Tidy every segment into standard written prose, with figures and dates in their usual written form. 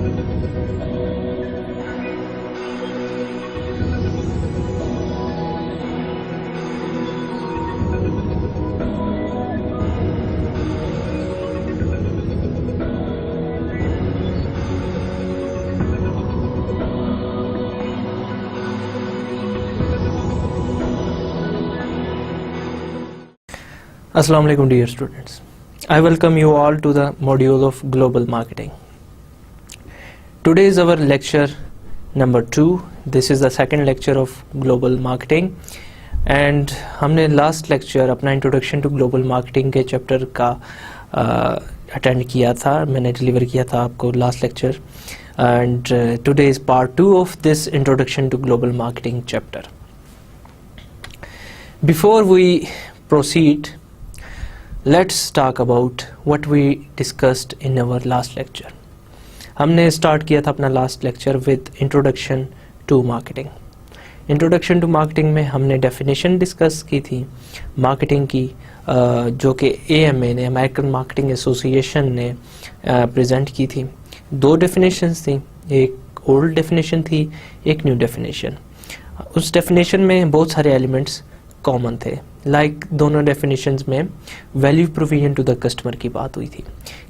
Assalamu alaikum dear students. I welcome you all to the module of global marketing. Today is our lecture number 2. This is the second lecture of global marketing and हमने last lecture अपना introduction to global marketing के chapter का attend किया था, मैंने deliver किया था आपको last lecture and today is part 2 of this introduction to global marketing chapter. Before we proceed, let's talk about what we discussed in our last lecture. हमने start किया था अपना last lecture with introduction to marketing. Introduction to marketing में हमने definition discuss की थी marketing की, जो कि AMA ने, American Marketing Association ने present की थी. 2 definitions थी, एक old definition थी, एक new definition. उस definition में बहुत सारे elements कॉमन थे. लाइक दोनों डेफिनेशंस में value provision to the customer की बात हुई थी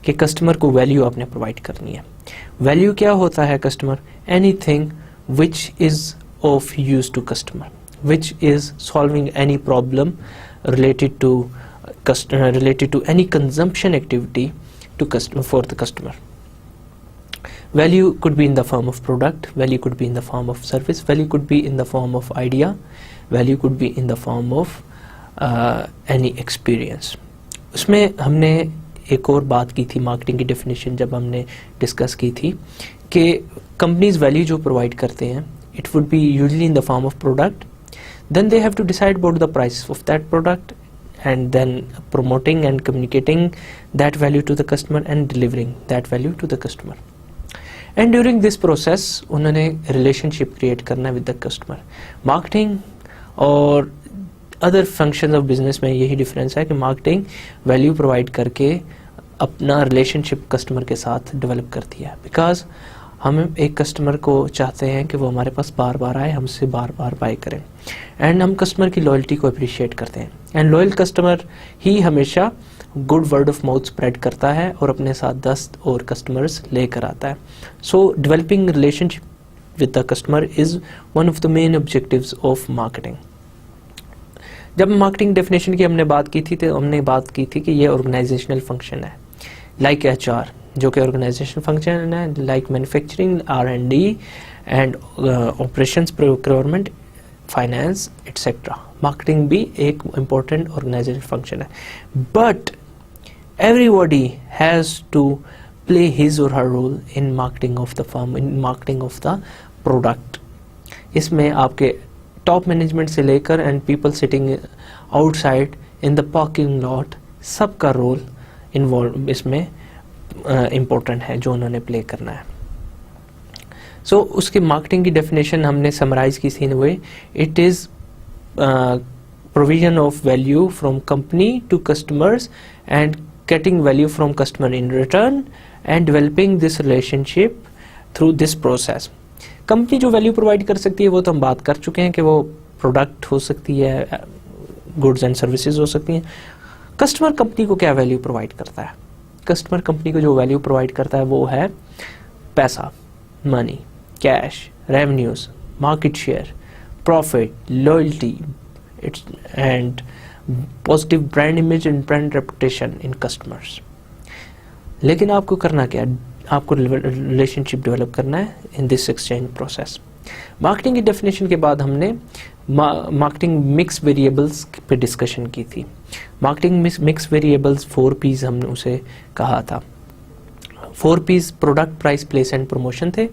कि कस्टमर को वैल्यू आपने प्रोवाइड करनी है. वैल्यू क्या होता है customer? Anything which is of use to customer, which is solving any problem related to any consumption activity to for the customer. Value could be in the form of product, value could be in the form of service, value could be in the form of idea, value could be in the form of any experience. उसमें हमने एक और बात की थी marketing की definition जब हमने डिस्कस की थी कि कंपनीज वैल्यू जो प्रोवाइड करते हैं it would be usually in the form of product, then they have to decide about the price of that product and then promoting and communicating that value to the customer and delivering that value to the customer. And during this process उन्होंने relationship create करना with the customer. Marketing और other functions of business में यही difference है कि marketing value provide करके अपना relationship customer के साथ develop करती है, because हम एक कस्टमर को चाहते हैं कि वो हमारे पास बार बार आए, हमसे बार बार बाय करें, एंड हम कस्टमर की लॉयल्टी को अप्रिशिएट करते हैं. एंड लॉयल कस्टमर ही हमेशा good word of mouth spread करता है और अपने साथ 10 और कस्टमर्स लेकर आता है. So developing relationship with the customer is one of the main objectives of marketing. जब मार्केटिंग डेफिनेशन की हमने बात की थी तो हमने बात की थी कि ये ऑर्गेनाइजेशनल फंक्शन है, लाइक HR जो कि ऑर्गेनाइजेशन फंक्शन है, like manufacturing, R&D and operations, procurement, finance etcetera. Marketing भी एक इम्पोर्टेंट ऑर्गेनाइजेशन फंक्शन है, but everybody has to play his और her role in marketing of the firm, in marketing of the product. इसमें आपके top management से लेकर end people sitting outside in the parking lot, सबका role involve इसमें important है जो उन्होंने प्ले करना है. सो उसकी मार्केटिंग की डेफिनेशन हमने समराइज की थी way, it is provision of value from company to customers and getting value from customer in return and developing this relationship through this process. Company जो वैल्यू प्रोवाइड कर सकती है वो तो हम बात कर चुके हैं कि वो प्रोडक्ट हो सकती है, गुड्स एंड सर्विसेज हो सकती हैं. कस्टमर कंपनी को क्या वैल्यू प्रोवाइड करता है? कस्टमर कंपनी को जो वैल्यू प्रोवाइड करता है वो है पैसा, money, cash, revenues, market share, profit, loyalty and positive brand image and brand reputation in customers. लेकिन आपको करना क्या है? आपको रिलेशनशिप डेवलप करना है in this exchange process. Marketing की डेफिनेशन के बाद हमने मार्केटिंग मिक्स वेरिएबल्स पे डिस्कशन की थी. मार्केटिंग मिक्स वेरिएबल्स 4 P's हमने उसे कहा था. 4 P's product, price, place and promotion थे.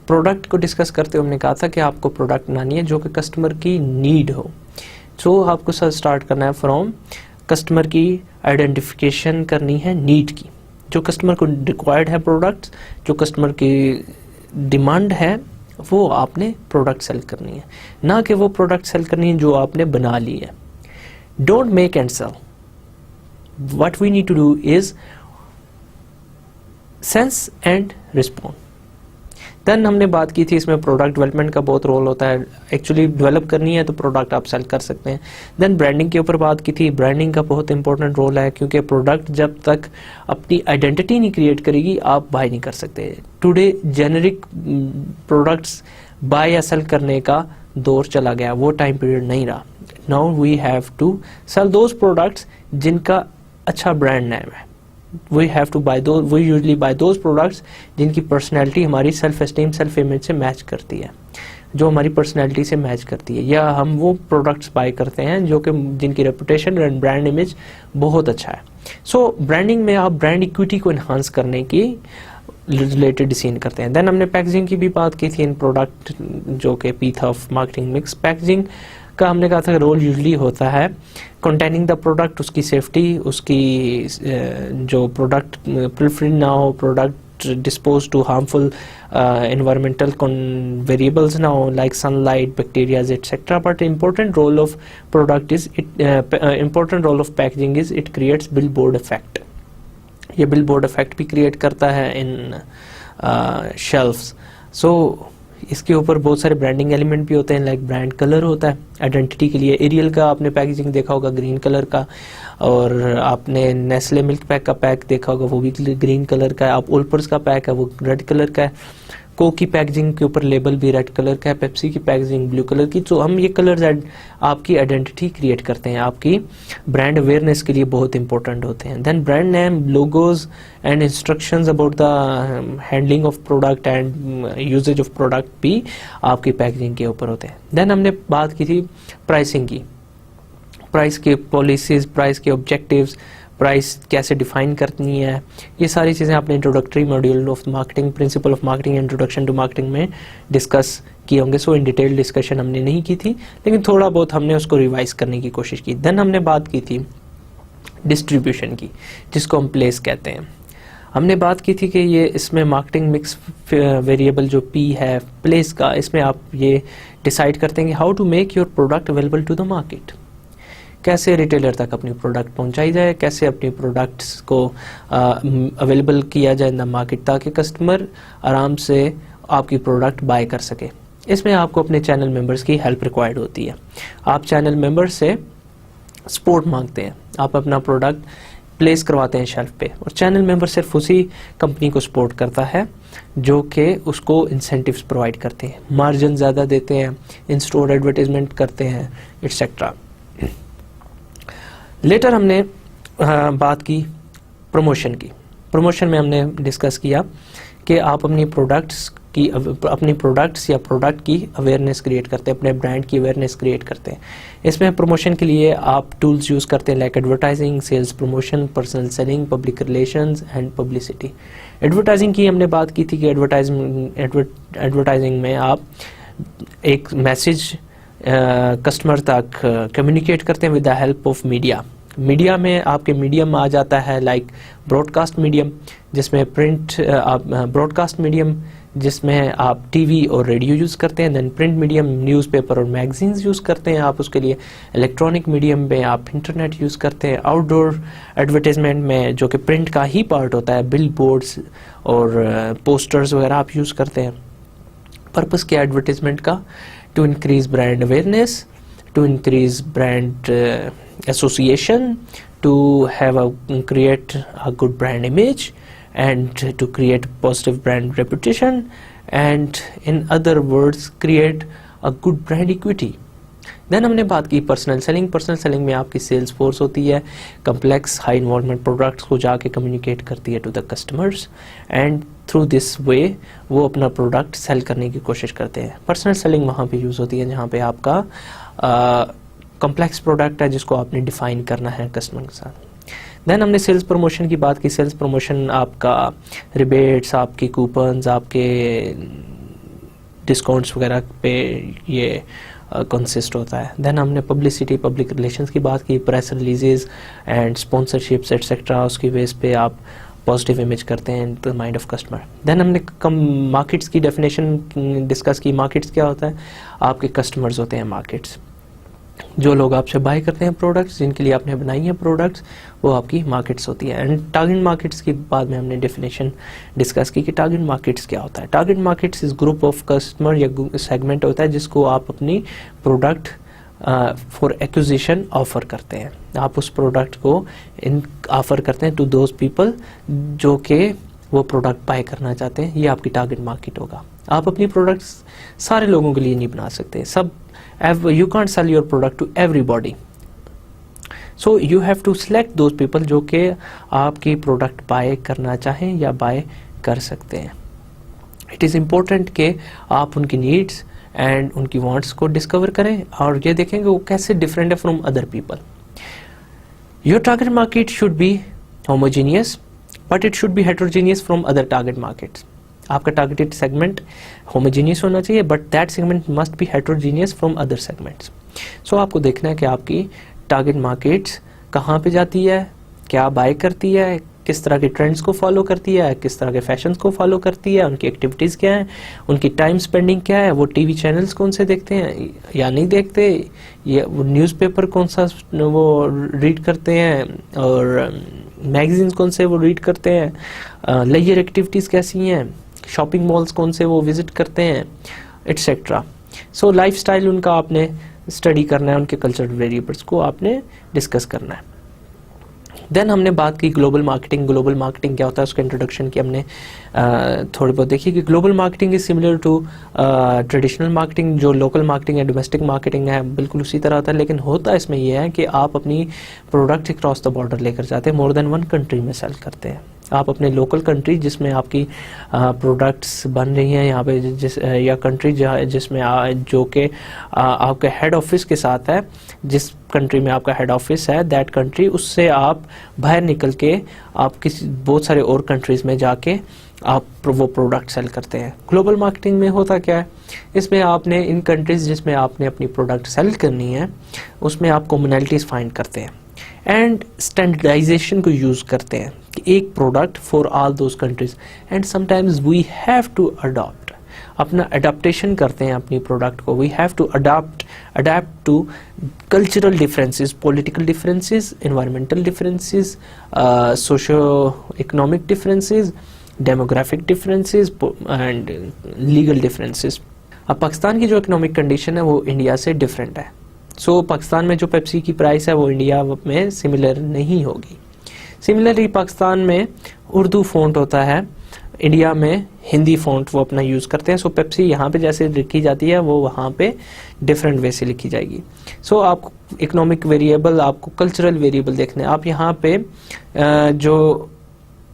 प्रोडक्ट को डिस्कस करते हुए हमने कहा था कि आपको प्रोडक्ट बनानी है जो कि कस्टमर की नीड हो. सो आपको स्टार्ट करना है फ्रॉम कस्टमर की आइडेंटिफिकेशन करनी है नीड की, जो कस्टमर को रिक्वायर्ड है प्रोडक्ट्स, जो कस्टमर की डिमांड है वो आपने प्रोडक्ट सेल करनी है, ना कि वो प्रोडक्ट सेल करनी है जो आपने बना ली है. Don't make and sell. What we need to do is sense and respond. Then हमने बात की थी इसमें प्रोडक्ट डेवलपमेंट का बहुत रोल होता है, एक्चुअली डेवलप करनी है तो प्रोडक्ट आप सेल कर सकते हैं। देन ब्रांडिंग के ऊपर बात की थी, ब्रांडिंग का बहुत इंपॉर्टेंट रोल है क्योंकि प्रोडक्ट जब तक अपनी आइडेंटिटी नहीं क्रिएट करेगी आप बाय नहीं कर सकते। टुडे जेनेरिक प्रोडक्ट्स बाय या सेल करने का दौर चला गया, वो टाइम पीरियड नहीं रहा। Now we have to sell those products जिनका अच्छा ब्रांड नेम है। वी हैव टू बाय दो, we usually buy those products जिनकी पर्सनैलिटी हमारी सेल्फ एस्टीम सेल्फ इमेज से मैच करती है, जो हमारी पर्सनैलिटी से मैच करती है, या हम वो प्रोडक्ट्स बाय करते हैं जो कि जिनकी रेपुटेशन एंड ब्रांड इमेज बहुत अच्छा है। सो ब्रांडिंग में आप ब्रांड इक्विटी को इन्हांस करने की रिलेटेड डिसीजन करते हैं। देन हमने पैकेजिंग की भी बात की थी इन प्रोडक्ट, जो कि पी था ऑफ मार्केटिंग मिक्स। पैकेजिंग का हमने कहा था रोल यूजली होता है कंटेनिंग द प्रोडक्ट, उसकी सेफ्टी, उसकी जो प्रोडक्ट प्रिफरेंस ना हो, product dispose to harmful environmental variables now like sunlight, bacteria, etc. But important role of product is important role of packaging is it creates billboard effect. ये billboard effect भी create करता है in shelves. So इसके ऊपर बहुत सारे branding element भी होते हैं, लाइक ब्रांड कलर होता है आइडेंटिटी के लिए। एरियल का आपने पैकेजिंग देखा होगा ग्रीन कलर का, और आपने नेस्ले मिल्क पैक का पैक देखा होगा वो भी ग्रीन कलर का है। आप ओल्पर्स का पैक है वो रेड कलर का है। कोक की पैकेजिंग के ऊपर लेबल भी रेड कलर का है, पेप्सी की पैकेजिंग ब्लू कलर की। तो हम ये कलर्स आपकी आइडेंटिटी क्रिएट करते हैं, आपकी ब्रांड अवेयरनेस के लिए बहुत इंपॉर्टेंट होते हैं। Then brand name, logos and instructions about the handling of product and usages of product भी आपकी पैकेजिंग के ऊपर होते हैं। देन हमने बात की थी प्राइसिंग की, प्राइस के पॉलिसीज, प्राइस के ऑब्जेक्टिव्स, प्राइस कैसे डिफाइन करनी है, ये सारी चीज़ें आपने introductory module of marketing, principle of marketing, introduction to marketing में डिस्कस किए होंगे। सो इन डिटेल डिस्कशन हमने नहीं की थी, लेकिन थोड़ा बहुत हमने उसको रिवाइज करने की कोशिश की। देन हमने बात की थी डिस्ट्रीब्यूशन की, जिसको हम प्लेस कहते हैं। हमने बात की थी कि ये इसमें मार्केटिंग मिक्स वेरिएबल जो पी है प्लेस का, इसमें आप ये डिसाइड करते हैं कि how to make your product available to the market, कैसे रिटेलर तक अपनी प्रोडक्ट पहुंचाई जाए, कैसे अपनी प्रोडक्ट्स को अवेलेबल किया जाए इन द मार्केट, ताकि कस्टमर आराम से आपकी प्रोडक्ट बाय कर सके। इसमें आपको अपने चैनल मेंबर्स की हेल्प रिक्वायर्ड होती है। आप चैनल मेंबर्स से सपोर्ट मांगते हैं, आप अपना प्रोडक्ट प्लेस करवाते हैं शेल्फ पे, और चैनल मेंबर सिर्फ उसी कंपनी को सपोर्ट करता है जो कि उसको इंसेंटिव्स प्रोवाइड करते हैं, मार्जिन ज़्यादा देते हैं, इन स्टोर एडवर्टाइजमेंट करते हैं, एटसेट्रा। लेटर हमने बात की प्रमोशन की। प्रमोशन में हमने डिस्कस किया कि आप अपनी प्रोडक्ट्स या प्रोडक्ट की अवेयरनेस क्रिएट करते हैं, अपने ब्रांड की अवेयरनेस क्रिएट करते हैं। इसमें प्रमोशन के लिए आप टूल्स यूज़ करते हैं like advertising, sales promotion, personal selling, public relations and publicity. Advertising की हमने बात की थी कि एडवर्टाइजिंग में आप एक मैसेज कस्टमर तक कम्युनिकेट करते हैं with the help of media. Media में आपके मीडियम आ जाता है लाइक ब्रॉडकास्ट मीडियम, जिसमें ब्रॉडकास्ट मीडियम जिसमें आप टीवी और रेडियो यूज़ करते हैं। देन प्रिंट मीडियम, न्यूज़पेपर और मैगजीन्स यूज़ करते हैं आप उसके लिए। इलेक्ट्रॉनिक मीडियम में आप इंटरनेट यूज़ करते हैं। आउटडोर एडवर्टाइजमेंट में, जो कि प्रिंट का ही पार्ट होता है, बिल बोर्ड्स और पोस्टर्स वगैरह आप यूज़ करते हैं। पर्पस क्या एडवर्टाइजमेंट का? to increase brand awareness, to increase brand association, to create a good brand image, and to create positive brand reputation, and in other words create a good brand equity. Then हमने बात की personal selling. Personal selling में आपकी sales force होती है, complex high involvement products को जाके communicate करती है to the customers, and through this way वो अपना प्रोडक्ट सेल करने की कोशिश करते हैं। पर्सनल सेलिंग वहाँ पे यूज़ होती है जहाँ पे आपका कम्प्लेक्स प्रोडक्ट है जिसको आपने डिफाइन करना है कस्टमर के साथ। देन हमने सेल्स प्रमोशन की बात की। सेल्स प्रमोशन आपका रिबेट्स, आपके कूपन्स, आपके डिस्काउंट्स वगैरह पे ये कंसिस्ट होता है। देन हमने पब्लिसिटी, पब्लिक रिलेशंस की बात की। Press releases and sponsorships etcetera, उसकी बेस पे आप पॉजिटिव इमेज करते हैं in the mind of customer. Then हमने मार्केट्स की डेफिनेशन डिस्कस की। मार्केट्स क्या होता है? आपके कस्टमर्स होते हैं मार्केट्स। जो लोग आपसे बाय करते हैं प्रोडक्ट्स, जिनके लिए आपने बनाई है प्रोडक्ट्स, वो आपकी मार्केट्स होती है। एंड टारगेट मार्केट्स की बाद में हमने डेफिनेशन डिस्कस की कि टारगेट मार्केट्स क्या होता है। टारगेट मार्केट्स इस ग्रुप ऑफ कस्टमर या सेगमेंट होता है जिसको आप अपनी प्रोडक्ट फॉर एक्विजिशन ऑफर करते हैं। आप उस प्रोडक्ट को इन ऑफर करते हैं टू दोज पीपल जो कि वो प्रोडक्ट बाय करना चाहते हैं। ये आपकी टारगेट मार्केट होगा। आप अपनी प्रोडक्ट्स सारे लोगों के लिए नहीं बना सकते, सब you can't sell your product to everybody, so you have to select those people जो कि आपकी प्रोडक्ट बाय करना चाहें या बाय कर सकते हैं। इट इज़ इम्पोर्टेंट कि आप उनकी नीड्स एंड उनकी वांट्स को डिस्कवर करें और ये देखें कि वो कैसे डिफरेंट है from other people. Your target market should be homogeneous but it should be heterogeneous from other target markets. आपका टारगेटेड सेगमेंट होमोजीनियस होना चाहिए but that segment must be heterogeneous from other segments. So आपको देखना है कि आपकी target markets कहाँ पे जाती है, क्या बाय करती है, किस तरह के ट्रेंड्स को फॉलो करती है, किस तरह के फैशंस को फॉलो करती है, उनकी एक्टिविटीज़ क्या है, उनकी टाइम स्पेंडिंग क्या है, वो टीवी चैनल्स कौन से देखते हैं या नहीं देखते, या वो न्यूज़पेपर कौन सा वो रीड करते हैं और मैगजीन्स कौन से वो रीड करते हैं, लेजर एक्टिविटीज़ कैसी हैं, शॉपिंग मॉल्स कौन से वो विजिट करते हैं, एटसेट्रा। सो लाइफस्टाइल उनका आपने स्टडी करना है, उनके कल्चरल वेरिएबल्स को आपने डिस्कस करना है। देन हमने बात की ग्लोबल मार्केटिंग। ग्लोबल मार्केटिंग क्या होता है, उसका इंट्रोडक्शन की हमने थोड़ी बहुत देखी कि global marketing is similar to traditional marketing. जो लोकल मार्केटिंग है, डोमेस्टिक मार्केटिंग है, बिल्कुल उसी तरह होता है, लेकिन होता इसमें यह है कि आप अपनी प्रोडक्ट क्रॉस द बॉर्डर लेकर जाते हैं, मोर देन वन कंट्री में सेल करते हैं। आप अपने लोकल कंट्री जिसमें आपकी प्रोडक्ट्स बन रही हैं यहाँ पे या कंट्री जिसमें जो कि आपके हेड ऑफिस के साथ है, जिस कंट्री में आपका हेड ऑफिस है दैट कंट्री, उससे आप बाहर निकल के आप किसी बहुत सारे और कंट्रीज़ में जाके आप वो प्रोडक्ट सेल करते हैं। ग्लोबल मार्केटिंग में होता क्या है, इसमें आपने इन कंट्रीज़ जिसमें आपने अपनी प्रोडक्ट सेल करनी है उसमें आप कॉमनैलिटीज़ फाइंड करते हैं एंड स्टैंडर्डाइजेशन को यूज़ करते हैं कि एक product for all those countries. And sometimes we have to adopt, अपना अडाप्टेशन करते हैं अपनी प्रोडक्ट को। We have to adapt to cultural differences, political differences, environmental differences, socio economic differences, demographic differences and legal differences. अब पाकिस्तान की जो economic condition है वो इंडिया से डिफरेंट है। सो पाकिस्तान में जो पेप्सी की प्राइस है वो इंडिया में सिमिलर नहीं होगी। सिमिलरली पाकिस्तान में उर्दू फ़ॉन्ट होता है, इंडिया में हिंदी फ़ॉन्ट वो अपना यूज़ करते हैं। सो पेप्सी यहाँ पे जैसे लिखी जाती है वो वहाँ पे डिफरेंट वे से लिखी जाएगी। सो आपको इकोनॉमिक वेरिएबल, आपको कल्चरल वेरिएबल देखने हैं। आप यहाँ पे जो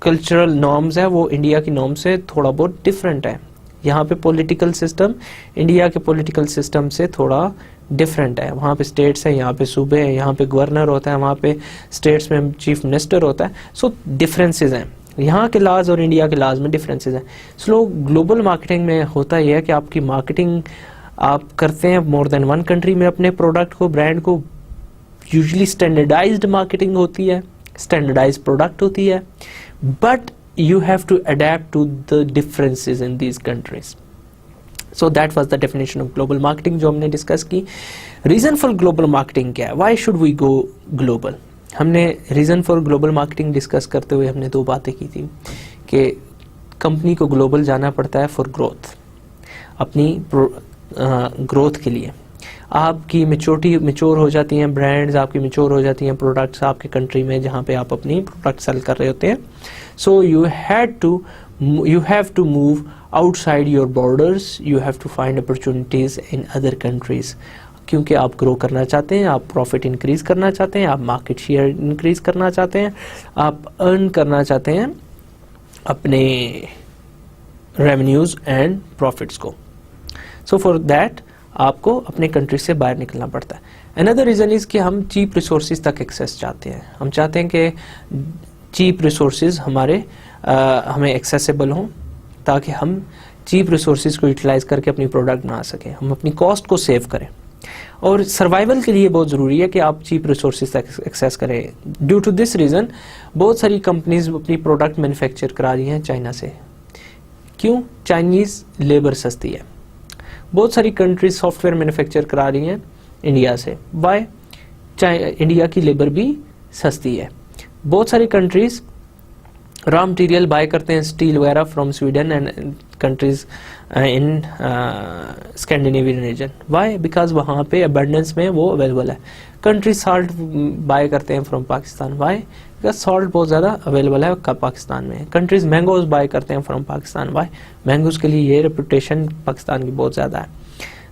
कल्चरल नॉर्म्स है वो इंडिया की नॉर्म से थोड़ा बहुत डिफरेंट है। यहाँ पे पॉलिटिकल सिस्टम इंडिया के पॉलिटिकल सिस्टम से थोड़ा डिफरेंट है। वहाँ पे स्टेट्स हैं, यहाँ पे सूबे हैं, यहाँ पे गवर्नर होता है, वहाँ पे स्टेट्स में चीफ मिनिस्टर होता है। सो डिफरेंसेस हैं, यहाँ के लॉज और इंडिया के लॉज में डिफरेंसेस हैं। सो ग्लोबल मार्केटिंग में होता यह है कि आपकी मार्केटिंग आप करते हैं मोर देन वन कंट्री में अपने प्रोडक्ट को, ब्रांड को। यूजली स्टैंडर्डाइज्ड मार्केटिंग होती है, स्टैंडर्डाइज्ड प्रोडक्ट होती है, but you have to adapt to the differences in these countries. So that was the definition of global marketing जो हमने डिस्कस की। रीज़न फॉर ग्लोबल मार्केटिंग क्या है, why should we go global. हमने reason for global marketing discuss करते हुए हमने दो बातें की थी कि कंपनी को ग्लोबल जाना पड़ता है फॉर ग्रोथ, अपनी ग्रोथ के लिए। आपकी मेच्योर हो जाती हैं ब्रांड्स, आपकी मेच्योर हो जाती हैं प्रोडक्ट्स आपके कंट्री में जहाँ पे आप अपनी प्रोडक्ट सेल कर रहे होते हैं। So you have to move outside your borders, you have to find opportunities in other countries, क्योंकि आप ग्रो करना चाहते हैं, आप प्रॉफिट इंक्रीज़ करना चाहते हैं, आप मार्केट शेयर इंक्रीज़ करना चाहते हैं, आप अर्न करना चाहते हैं अपने रेवेन्यूज़ एंड प्रॉफिट्स को। सो फॉर दैट आपको अपने कंट्री से बाहर निकलना पड़ता है। अनदर रीज़न इज़ कि हम चीप रिसोर्सेज तक एक्सेस चाहते हैं। हम चाहते हैं कि चीप रिसोर्सेज हमें एक्सेसिबल हों ताकि हम चीप रिसोर्सेज को यूटिलाइज़ करके अपनी प्रोडक्ट बना सकें, हम अपनी कॉस्ट को सेव करें। और सर्वाइवल के लिए बहुत ज़रूरी है कि आप चीप रिसोर्सेज तक एक्सेस करें। ड्यू टू दिस रीज़न बहुत सारी कंपनीज अपनी प्रोडक्ट मैन्युफैक्चर करा रही हैं चाइना से। क्यों? चाइनीज़ लेबर सस्ती है। बहुत सारी कंट्रीज सॉफ्टवेयर मैन्युफैक्चर करा रही हैं इंडिया से। वाई? इंडिया की लेबर भी सस्ती है। बहुत सारी कंट्रीज रॉ मटेरियल बाय करते हैं स्टील वगैरह from Sweden and countries in Scandinavian region. Why? Because वहाँ पे अबंडेंस में वो अवेलेबल है। कंट्रीज सॉल्ट बाय करते हैं from Pakistan. Why? Because salt बहुत ज़्यादा अवेलेबल है पाकिस्तान में। कंट्रीज मैंगोज बाय करते हैं फ्रॉम पाकिस्तान। वाई? मैंगोज के लिए ये रेपुटेशन पाकिस्तान की बहुत ज़्यादा है।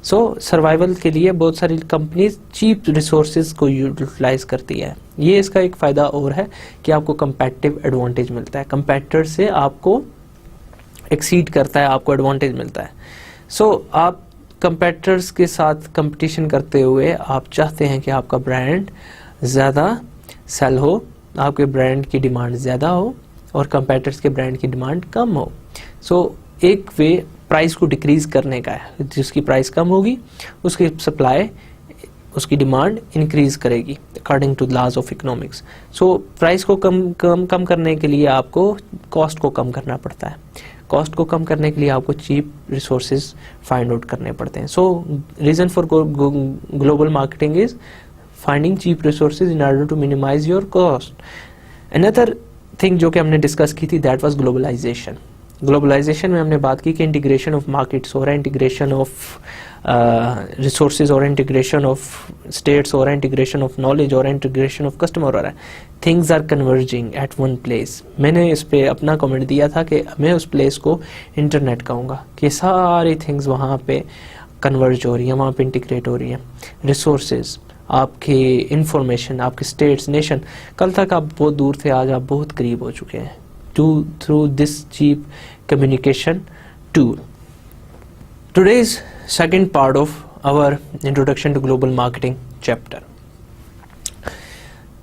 सो सर्वाइवल के लिए बहुत सारी कंपनीज चीप रिसोर्सेज को यूटिलाइज करती है। ये इसका एक फ़ायदा और है कि आपको कंपेटिटिव एडवांटेज मिलता है, कंपेटिटर से आपको एक्सीड करता है, आपको एडवांटेज मिलता है। सो आप कंपेटिटर्स के साथ कंपटीशन करते हुए आप चाहते हैं कि आपका ब्रांड ज़्यादा सेल हो, आपके ब्रांड की डिमांड ज़्यादा हो और कंपेटिटर्स के ब्रांड की डिमांड कम हो। सो एक वे प्राइस को डिक्रीज करने का है। जिसकी प्राइस कम होगी उसकी सप्लाई, उसकी डिमांड इंक्रीज करेगी according to laws of economics. So price को कम करने के लिए आपको कॉस्ट को कम करना पड़ता है। कॉस्ट को कम करने के लिए आपको चीप रिसोर्सेज फाइंड आउट करने पड़ते हैं। So reason for global marketing is finding cheap resources in order to minimise your cost. Another thing जो कि हमने डिस्कस की थी दैट वाज ग्लोबलाइजेशन। ग्लोबलाइजेशन में हमने बात की कि इंटीग्रेशन ऑफ मार्केट्स हो रहा है, इंटीग्रेशन ऑफ रिसोर्सेज और इंटीग्रेशन ऑफ स्टेट्स और इंटीग्रेशन ऑफ नॉलेज और इंटीग्रेशन ऑफ कस्टमर हो रहा है। Things are converging at one place. मैंने इस पे अपना कमेंट दिया था कि मैं उस प्लेस को इंटरनेट कहूँगा कि सारी थिंग्स वहाँ पे कन्वर्ज हो रही हैं, वहाँ पे इंटीग्रेट हो रही हैं। रिसोर्सेज, आपकी इंफॉर्मेशन, आपके स्टेट्स, नेशन, कल तक आप बहुत दूर थे, आज आप बहुत करीब हो चुके हैं through this cheap communication tool. Today's second part of our introduction to global marketing chapter.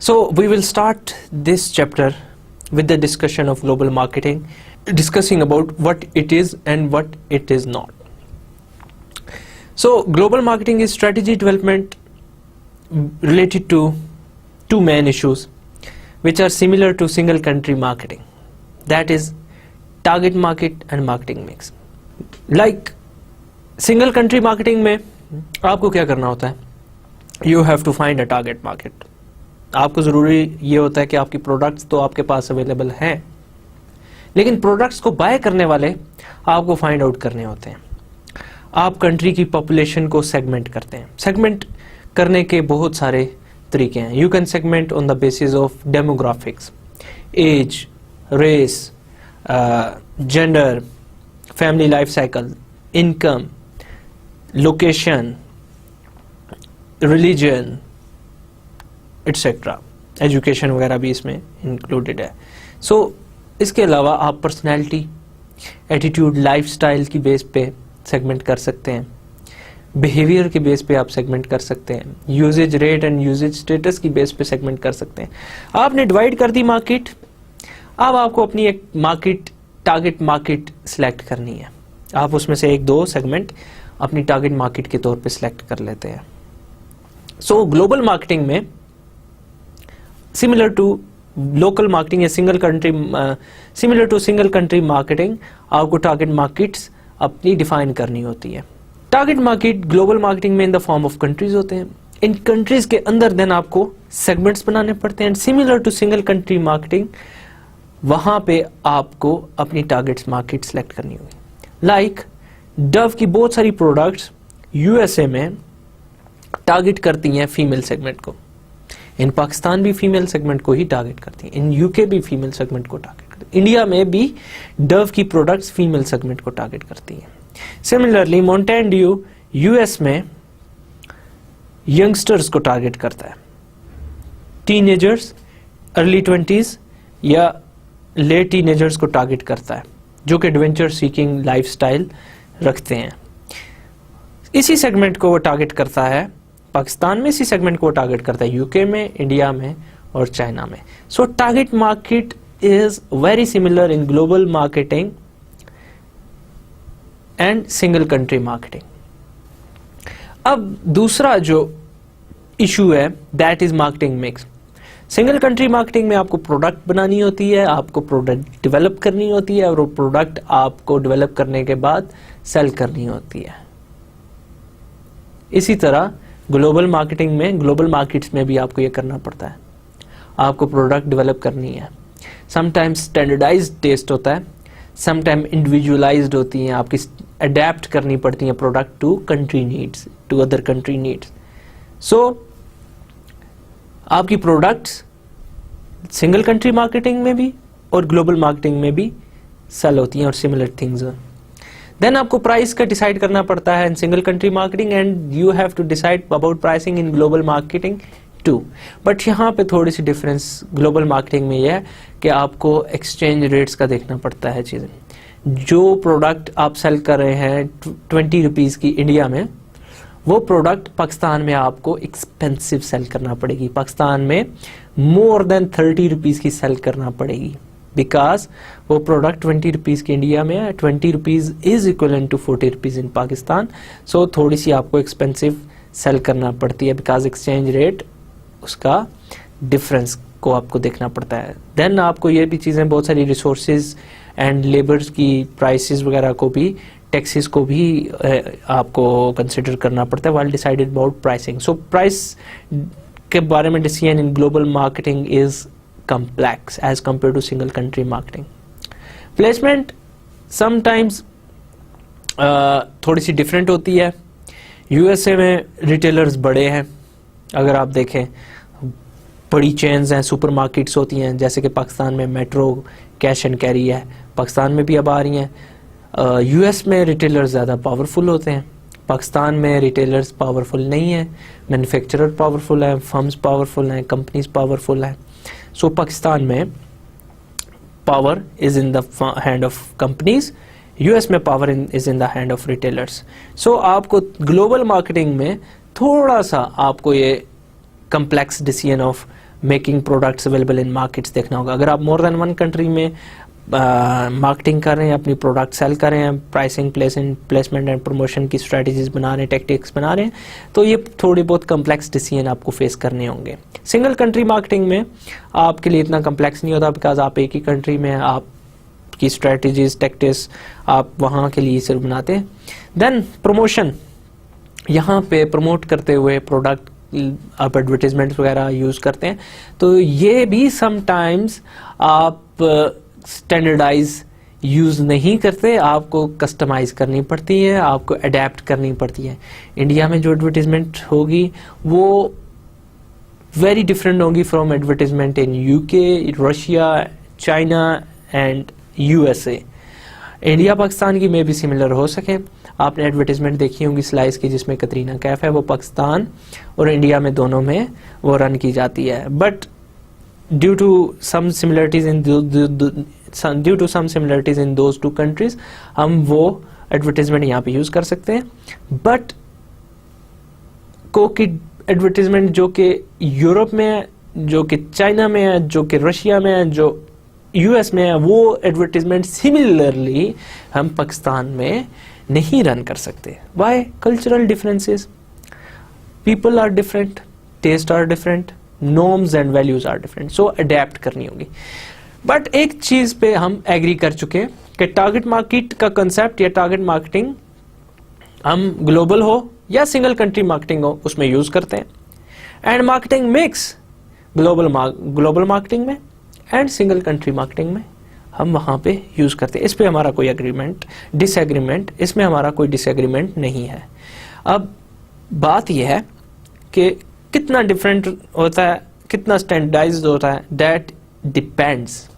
So we will start this chapter with the discussion of global marketing, discussing about what it is and what it is not. So global marketing is strategy development related to two main issues which are similar to single country marketing. That is target market and marketing mix. Like single country marketing में आपको क्या करना होता है? You have to find a target market. आपको ज़रूरी ये होता है कि आपकी प्रोडक्ट्स तो आपके पास अवेलेबल हैं, लेकिन प्रोडक्ट्स को बाय करने वाले आपको फाइंड आउट करने होते हैं। आप कंट्री की पॉपुलेशन को सेगमेंट करते हैं। सेगमेंट करने के बहुत सारे तरीके हैं। You can segment on the basis of demographics, age, race, gender, family life cycle, income, location, religion, etc. Education वगैरह भी इसमें इंक्लूडेड है। सो इसके अलावा आप पर्सनैलिटी, एटीट्यूड, लाइफस्टाइल की बेस पे सेगमेंट कर सकते हैं। बिहेवियर के बेस पे आप सेगमेंट कर सकते हैं। Usage rate and usage status की बेस पे सेगमेंट कर सकते हैं। आपने डिवाइड कर दी मार्केट, अब आपको अपनी एक मार्केट, टारगेट मार्केट सिलेक्ट करनी है। आप उसमें से एक दो सेगमेंट अपनी टारगेट मार्केट के तौर पे सिलेक्ट कर लेते हैं। सो ग्लोबल मार्केटिंग में सिमिलर टू लोकल मार्केटिंग या similar to single country marketing, आपको टारगेट मार्केट्स अपनी डिफाइन करनी होती है। टारगेट मार्केट ग्लोबल मार्केटिंग में in the form of countries होते हैं। इन कंट्रीज के अंदर देन आपको सेगमेंट्स बनाने पड़ते हैं। Similar to single country marketing, वहां पे आपको अपनी टारगेट्स मार्केट सेलेक्ट करनी होगी। लाइक डव की बहुत सारी प्रोडक्ट्स यूएसए में टारगेट करती हैं फीमेल सेगमेंट को। इन पाकिस्तान भी फीमेल सेगमेंट को ही टारगेट करती हैं। इन यूके भी फीमेल सेगमेंट को टारगेट करती हैं। इंडिया में भी डव की प्रोडक्ट्स फीमेल सेगमेंट को टारगेट करती हैं। सिमिलरली माउंटेन ड्यू यूएस में यंगस्टर्स को टारगेट करता है। टीनेजर्स, अर्ली 20s या लेट टीनेजर्स को टारगेट करता है जो कि एडवेंचर सीकिंग लाइफस्टाइल रखते हैं। इसी सेगमेंट को वो टारगेट करता है पाकिस्तान में, इसी सेगमेंट को वो टारगेट करता है यूके में, इंडिया में और चाइना में। सो target market is very similar in global marketing and single country marketing. अब दूसरा जो इशू है that is marketing mix. Single country marketing में आपको प्रोडक्ट बनानी होती है, आपको प्रोडक्ट डेवलप करनी होती है और वो प्रोडक्ट आपको डेवलप करने के बाद सेल करनी होती है। इसी तरह ग्लोबल मार्केटिंग में, ग्लोबल मार्केट्स में भी आपको ये करना पड़ता है, आपको प्रोडक्ट डेवलप करनी है। समटाइम्स स्टैंडर्डाइज्ड टेस्ट होता है, समटाइम इंडिविजुअलाइज्ड होती हैं, आपकी अडेप्ट करनी पड़ती हैं product to country needs, to other country needs. So आपकी प्रोडक्ट्स सिंगल कंट्री मार्केटिंग में भी और ग्लोबल मार्केटिंग में भी सेल होती हैं और सिमिलर थिंग्स। देन आपको प्राइस का डिसाइड करना पड़ता है in single country marketing, and you have to decide about pricing in global marketing too. But यहाँ पे थोड़ी सी डिफरेंस ग्लोबल मार्केटिंग में यह है कि आपको एक्सचेंज रेट्स का देखना पड़ता है चीज़ें। जो प्रोडक्ट आप सेल कर रहे हैं 20 रुपीज़ की इंडिया में, वो प्रोडक्ट पाकिस्तान में आपको एक्सपेंसिव सेल करना पड़ेगी, पाकिस्तान में मोर देन 30 रुपीज़ की सेल करना पड़ेगी, बिकॉज वो प्रोडक्ट 20 रुपीज़ की इंडिया में है, 20 rupees is equivalent to 40 rupees in Pakistan. So थोड़ी सी आपको एक्सपेंसिव सेल करना पड़ती है, बिकॉज एक्सचेंज रेट उसका डिफरेंस को आपको देखना पड़ता है। देन आपको ये भी चीज़ें, बहुत सारी रिसोर्सेज एंड लेबर्स की प्राइसेस वगैरह को भी, टैक्सेस को भी आपको कंसिडर करना पड़ता है while decided about pricing. So price के बारे में decision in global marketing is complex as compared to single country marketing. Placement sometimes थोड़ी सी डिफरेंट होती है। यूएसए में रिटेलर्स बड़े हैं, अगर आप देखें बड़ी चेन्स हैं, सुपरमार्केट्स होती हैं, जैसे कि पाकिस्तान में मेट्रो, कैश एंड कैरी है, पाकिस्तान में भी अब आ रही हैं। यूएस में रिटेलर्स ज़्यादा पावरफुल होते हैं, पाकिस्तान में रिटेलर्स पावरफुल नहीं है, मैन्युफैक्चरर पावरफुल हैं, फर्म्स पावरफुल हैं, कंपनीज पावरफुल हैं। सो पाकिस्तान में power is in the hand of companies, US में power is in the hand of retailers. So आपको ग्लोबल मार्केटिंग में थोड़ा सा आपको ये complex decision of making products available in markets देखना होगा। अगर आप मोर देन वन कंट्री में मार्केटिंग कर रहे हैं, अपनी प्रोडक्ट सेल कर रहे हैं, प्राइसिंग, प्लेसमेंट एंड प्रमोशन की स्ट्रेटजीज बना रहे हैं, टेक्टिक्स बना रहे हैं, तो ये थोड़ी बहुत कम्प्लेक्स डिसीजन आपको फेस करने होंगे। सिंगल कंट्री मार्केटिंग में आपके लिए इतना कम्प्लेक्स नहीं होता, बिकॉज आप एक ही कंट्री में, आपकी स्ट्रेटजीज, टेक्टिक्स आप वहाँ के लिए सिर्फ बनाते हैं। देन प्रमोशन, यहाँ पे प्रमोट करते हुए प्रोडक्ट आप एडवर्टीजमेंट वगैरह यूज़ करते हैं, तो ये भी समटाइम्स आप स्टैंडर्डाइज यूज़ नहीं करते, आपको कस्टमाइज करनी पड़ती है, आपको अडेप्ट करनी पड़ती है। इंडिया में जो एडवर्टीजमेंट होगी वो वेरी डिफरेंट होगी from advertisement in UK, Russia, China and USA. India Pakistan की में भी सिमिलर हो सके। आपने एडवर्टीजमेंट देखी होंगी स्लाइस की, जिसमें कतरीना कैफ है, वो पाकिस्तान और इंडिया में दोनों में वो रन की जाती है। But due to some similarities in those two countries हम वो एडवर्टीजमेंट यहाँ पे यूज कर सकते हैं। बट कोकी एडवर्टीजमेंट जो कि यूरोप में है, जो कि चाइना में है, जो कि रशिया में है, जो यूएस में है, वो एडवर्टीजमेंट सिमिलरली हम पाकिस्तान में नहीं रन कर सकते। Why? Cultural differences, people are different, taste are different, norms and values are different, so adapt करनी होगी। बट एक चीज पे हम एग्री कर चुके हैं कि टारगेट मार्केट का कंसेप्ट या टारगेट मार्केटिंग हम ग्लोबल हो या सिंगल कंट्री मार्केटिंग हो उसमें यूज करते हैं, and marketing mix global marketing में एंड सिंगल कंट्री मार्केटिंग में हम वहां पे यूज करते हैं। इस पे हमारा कोई डिसएग्रीमेंट इसमें हमारा कोई डिसएग्रीमेंट नहीं है। अब बात यह है कि कितना डिफरेंट होता है, कितना स्टैंडर्डाइज्ड होता है, दैट डिपेंड्स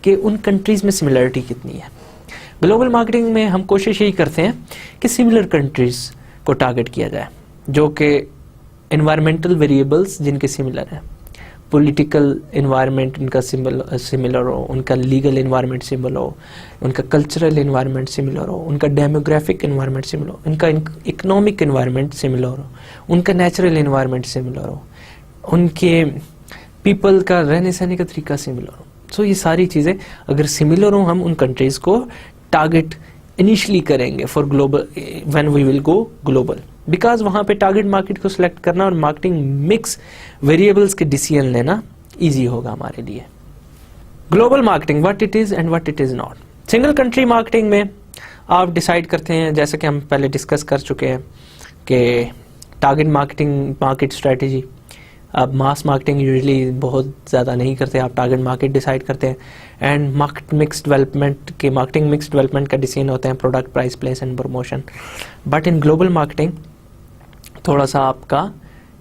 कि उन कंट्रीज में सिमिलरिटी कितनी है। ग्लोबल मार्केटिंग में हम कोशिश यही करते हैं कि सिमिलर कंट्रीज को टारगेट किया जाए, जो कि एनवायरमेंटल वेरिएबल्स जिनके सिमिलर हैं, पॉलिटिकल एनवायरनमेंट इनका सिमिलर हो, उनका लीगल एनवायरनमेंट सिमिलर हो, उनका कल्चरल एनवायरनमेंट सिमिलर हो, उनका डेमोग्राफिक एनवायरनमेंट सिमिलर हो, उनका इकोनॉमिक एनवायरनमेंट सिमिलर हो, उनका नेचुरल एनवायरनमेंट सिमिलर हो, उनके पीपल का रहने सहने का तरीका सिमिलर हो। सो ये सारी चीज़ें अगर सिमिलर हो, हम उन कंट्रीज़ को टारगेट इनिशियली करेंगे for global, when we will go global, because वहाँ पे टारगेट मार्केट को सिलेक्ट करना और मार्केटिंग मिक्स वेरिएबल्स के डिसीजन लेना इजी होगा हमारे लिए। Global marketing, what it is and what it is not. Single country marketing में आप डिसाइड करते हैं, जैसे कि हम पहले डिस्कस कर चुके हैं, कि टारगेट मार्केट स्ट्रेटजी, आप मास मार्केटिंग यूजुअली बहुत ज़्यादा नहीं करते, आप टारगेट मार्केट डिसाइड करते हैं। एंड मार्केटिंग मिक्स डेवलपमेंट का डिसीजन होते हैं product, price, place and promotion. But in global marketing थोड़ा सा आपका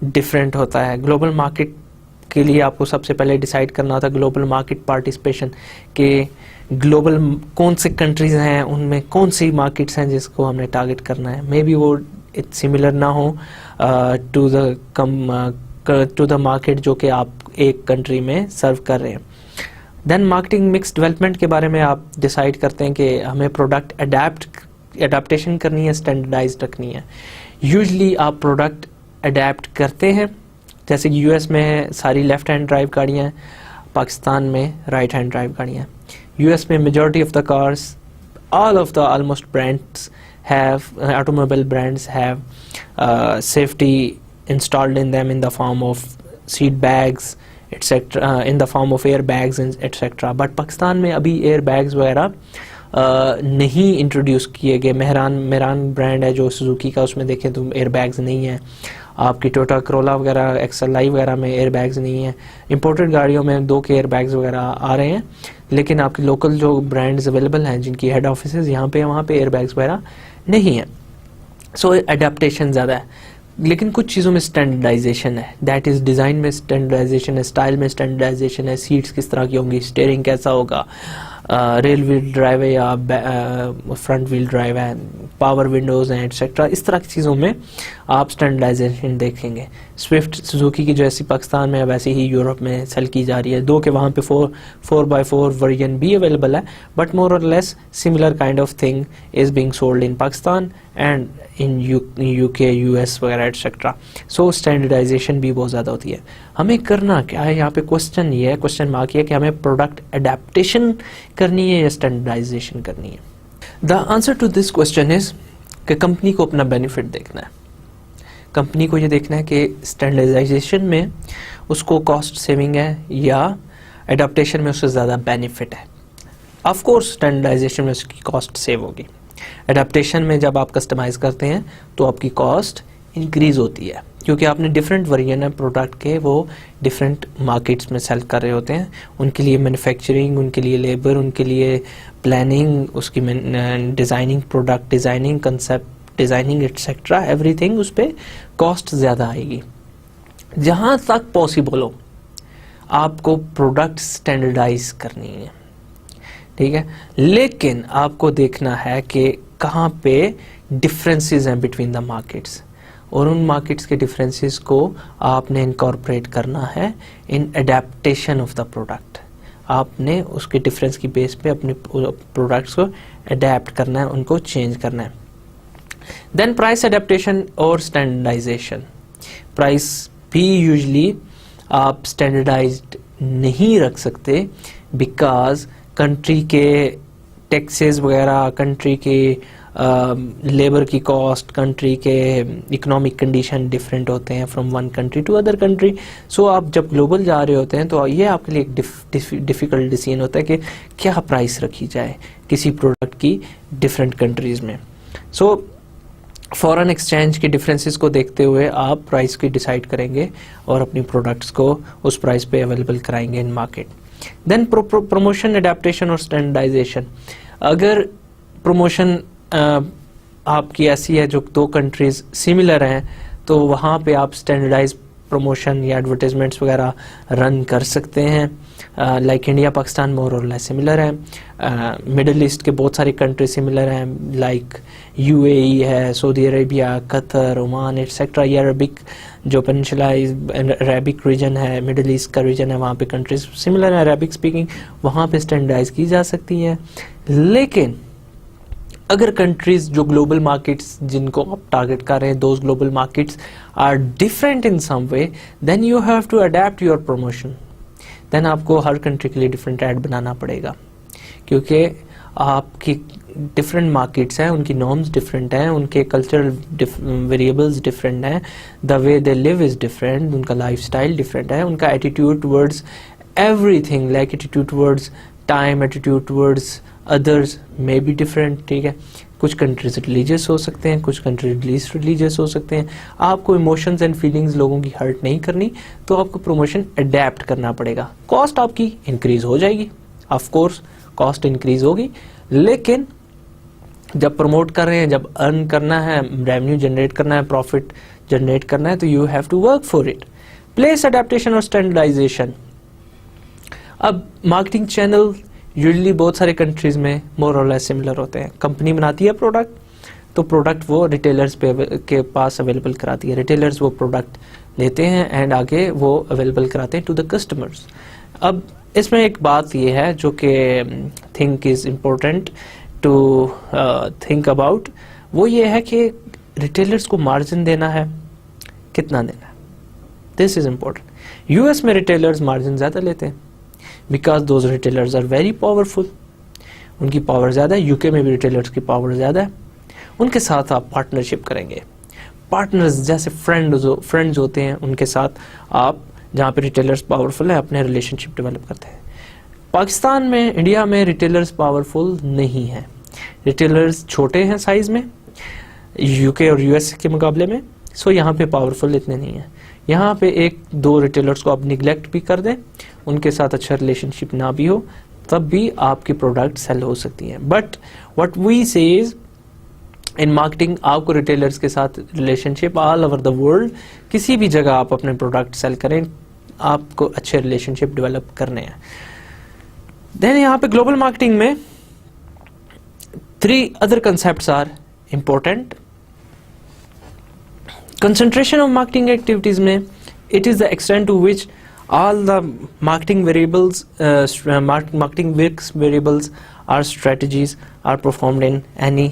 डिफरेंट होता है। ग्लोबल मार्केट के लिए आपको सबसे पहले डिसाइड करना होता है ग्लोबल मार्केट पार्टिसिपेशन, के ग्लोबल कौन से कंट्रीज हैं, उनमें कौन सी मार्केट्स हैं जिसको हमने टारगेट करना है। मे बी वो सिमिलर ना हो टू द मार्केट जो कि आप एक कंट्री में सर्व कर रहे हैं। देन मार्केटिंग मिक्स डेवलपमेंट के बारे में आप डिसाइड करते हैं कि हमें प्रोडक्ट एडाप्टेशन करनी है, स्टैंडर्डाइज रखनी है। यूजुअली आप प्रोडक्ट अडेप्ट करते हैं, जैसे कि यूएस में सारी लेफ्ट हैंड ड्राइव गाड़ियाँ हैं, पाकिस्तान में राइट हैंड ड्राइव गाड़ियाँ हैं। यूएस में majority of the cars, all of the almost brands have automobile brands have safety installed in them in the form of seat bags etc, in the form of airbags etc. But Pakistan में अभी airbags वगैरह नहीं introduce किए गए। Mehran brand है जो Suzuki का, उसमें देखें तो एयरबैग्स नहीं है। आपकी टोयोटा करोला वगैरह, एक्सएलआई वगैरह में एयरबैग्स नहीं है। इंपोर्टेड गाड़ियों में 2 के एयरबैग्स वगैरह आ रहे हैं, लेकिन आपकी लोकल जो ब्रांड्स अवेलेबल हैं जिनकी हेड ऑफिसेज यहाँ पे, वहाँ पे एयरबैग्स वगैरह नहीं है। सो एडेप्टेशन ज़्यादा है, लेकिन कुछ चीज़ों में स्टैंडर्डाइजेशन है। दैट इज़ डिज़ाइन में स्टैंडर्डाइजेशन है, स्टाइल में स्टैंडर्डाइजेशन है, सीट्स किस तरह की होंगी, स्टीयरिंग कैसा होगा, रेल व्हील ड्राइव है या फ्रंट व्हील ड्राइव है, पावर विंडोज़ हैं एटसेट्रा। इस तरह की चीज़ों में आप स्टैंडर्डाइजेशन देखेंगे। स्विफ्ट सुजुकी की जैसी पाकिस्तान में वैसे ही यूरोप में सेल की जा रही है। 2 के वहाँ पे 4x4 वर्जन भी अवेलेबल है, बट मोर और less similar kind of thing is being sold in Pakistan and in UK, US वगैरह एटसेट्रा। सो स्टैंडर्डाइजेशन भी बहुत ज़्यादा होती है। हमें करना क्या है, यहाँ पे क्वेश्चन ये है, क्वेश्चन मार्क ये है कि हमें प्रोडक्ट अडेप्टेशन करनी है या स्टैंडर्डाइजेशन करनी है। The answer to this question is कि कंपनी को अपना बेनिफिट देखना है। कंपनी को ये देखना है कि स्टैंडर्डाइजेशन में उसको कॉस्ट सेविंग है या अडेप्टेशन में उससे ज़्यादा बेनिफिट है। ऑफ कोर्स स्टैंडर्डाइजेशन में उसकी कॉस्ट सेव होगी। अडेप्टेशन में जब आप कस्टमाइज़ करते हैं तो आपकी कॉस्ट इंक्रीज़ होती है, क्योंकि आपने डिफरेंट वर्जन है प्रोडक्ट के, वो डिफरेंट मार्केट्स में सेल कर रहे होते हैं। उनके लिए मैन्युफैक्चरिंग, उनके लिए लेबर, उनके लिए प्लानिंग, उसकी designing, product designing, concept designing etcetera, everything, उस पर कॉस्ट ज़्यादा आएगी। जहाँ तक पॉसिबल हो आपको प्रोडक्ट स्टैंडर्डाइज करनी है, ठीक है, लेकिन आपको देखना है कि कहाँ पे डिफरेंसेस हैं बिटवीन द मार्केट्स, और उन मार्केट्स के डिफरेंसेस को आपने इनकॉर्पोरेट करना है इन अडेप्टेशन ऑफ द प्रोडक्ट। आपने उसके डिफरेंस की बेस पे अपने प्रोडक्ट्स को अडेप्ट करना है, उनको चेंज करना है। देन प्राइस अडेप्टेशन और स्टैंडर्डाइजेशन। प्राइस भी यूजुअली आप स्टैंडर्डाइज्ड नहीं रख सकते, बिकॉज कंट्री के टैक्सेस वगैरह, कंट्री के लेबर की कॉस्ट, कंट्री के इकोनॉमिक कंडीशन डिफरेंट होते हैं from one country to other country. So आप जब ग्लोबल जा रहे होते हैं तो ये आपके लिए एक डिफ़िकल्ट डिसीजन होता है कि क्या प्राइस रखी जाए किसी प्रोडक्ट की डिफरेंट कंट्रीज़ में। सो फॉरेन एक्सचेंज के डिफरेंसेस को देखते हुए आप प्राइस की डिसाइड करेंगे और अपनी प्रोडक्ट्स को उस प्राइस पे अवेलेबल कराएंगे in market. Then promotion, adaptation और स्टैंडर्डाइजेशन। अगर प्रमोशन आपकी ऐसी है जो 2 कंट्रीज सिमिलर हैं, तो वहाँ पे आप स्टैंडर्डाइज प्रमोशन या एडवर्टाइजमेंट्स वगैरह रन कर सकते हैं। लाइक इंडिया पाकिस्तान मोर और लेस सिमिलर है। मिडल ईस्ट के बहुत सारे कंट्री सिमिलर हैं, लाइक यूएई है, Saudi Arabia, Qatar, Oman etcetera. ये अरबिक जो पेनिनसुला अरबिक रीजन है, मिडल ईस्ट का रीजन है, वहाँ पे कंट्रीज सिमिलर है अरबिक स्पीकिंग, वहाँ पे स्टैंडर्डाइज की जा सकती हैं। लेकिन अगर कंट्रीज जो ग्लोबल मार्केट्स जिनको आप टारगेट कर रहे हैं, those global markets are different in some way, then you have to adapt your promotion. Then आपको हर कंट्री के लिए डिफरेंट ऐड बनाना पड़ेगा, क्योंकि आपकी डिफरेंट मार्केट्स हैं, उनकी नॉर्म्स डिफरेंट हैं, उनके कल्चरल वेरिएबल्स डिफरेंट हैं, the way they live is different, उनका लाइफस्टाइल डिफरेंट है, उनका attitude towards everything, like attitude towards time, attitude towards others may be different, ठीक है। कुछ कंट्रीज रिलीजियस हो सकते हैं, कुछ कंट्रीज लीस्ट रिलीजियस हो सकते हैं। आपको इमोशंस एंड फीलिंग्स लोगों की हर्ट नहीं करनी, तो आपको प्रमोशन अडेप्ट करना पड़ेगा। कॉस्ट आपकी इंक्रीज हो जाएगी, ऑफ कोर्स कॉस्ट इंक्रीज होगी, लेकिन जब प्रमोट कर रहे हैं, जब अर्न करना है, रेवेन्यू जनरेट करना है, प्रॉफिट जनरेट करना है, तो you have to work for it. Place adaptation और स्टैंडर्डाइजेशन। अब मार्केटिंग चैनल यूजुअली बहुत सारे कंट्रीज में मोर और लेस सिमिलर होते हैं। कंपनी बनाती है प्रोडक्ट, तो प्रोडक्ट वो रिटेलर्स के पास अवेलेबल कराती है, रिटेलर्स वो प्रोडक्ट लेते हैं एंड आगे वो अवेलेबल कराते हैं टू द कस्टमर्स। अब इसमें एक बात ये है जो कि think is important to think about, वो ये है कि रिटेलर्स को मार्जिन देना है, कितना देना है, दिस इज इम्पोर्टेंट। यूएस में रिटेलर्स मार्जिन ज़्यादा लेते हैं because those retailers are very powerful, उनकी पावर ज़्यादा है। यूके में भी रिटेलर्स की पावर ज़्यादा है, उनके साथ आप पार्टनरशिप करेंगे। पार्टनर्स जैसे फ्रेंड्स होते हैं, उनके साथ आप, जहाँ पे रिटेलर्स पावरफुल है, अपने रिलेशनशिप डेवलप करते हैं। पाकिस्तान में, इंडिया में रिटेलर्स पावरफुल नहीं है, रिटेलर्स छोटे हैं साइज में यूके और यूएस के मुकाबले में, सो यहाँ पे पावरफुल इतने नहीं है। यहाँ पे एक दो रिटेलर्स को आप निगलेक्ट भी कर दें, उनके साथ अच्छा रिलेशनशिप ना भी हो, तब भी आपकी प्रोडक्ट सेल हो सकती है। बट व्हाट वी से इज इन मार्केटिंग, आपको रिटेलर्स के साथ relationship all over the world, किसी भी जगह आप अपने प्रोडक्ट सेल करें, आपको अच्छे रिलेशनशिप डेवलप करने हैं। देन यहाँ पे ग्लोबल मार्केटिंग में 3 other concepts are important. Concentration of marketing activities में, it is the extent to which all the marketing variables, marketing mix variables or strategies are performed in any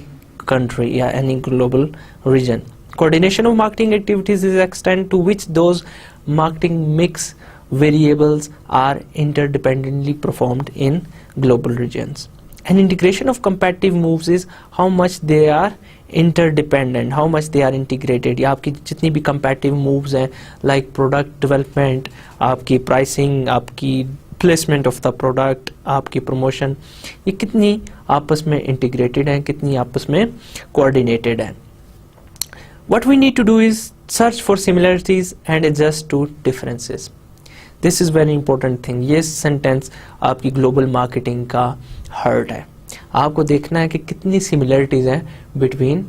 country या any global region. Coordination of marketing activities is the extent to which those marketing mix variables are interdependently performed in global regions. And integration of competitive moves is how much they are interdependent, how much they are integrated. या आपकी जितनी भी competitive moves हैं, like product development, आपकी pricing, आपकी placement of the product, आपकी promotion, ये कितनी आपस में integrated हैं, कितनी आपस में coordinated हैं. What we need to do is search for similarities and adjust to differences. This is very important thing. ये sentence आपकी global marketing का हर्ट है। आपको देखना है कि कितनी सिमिलरिटीज हैं बिटवीन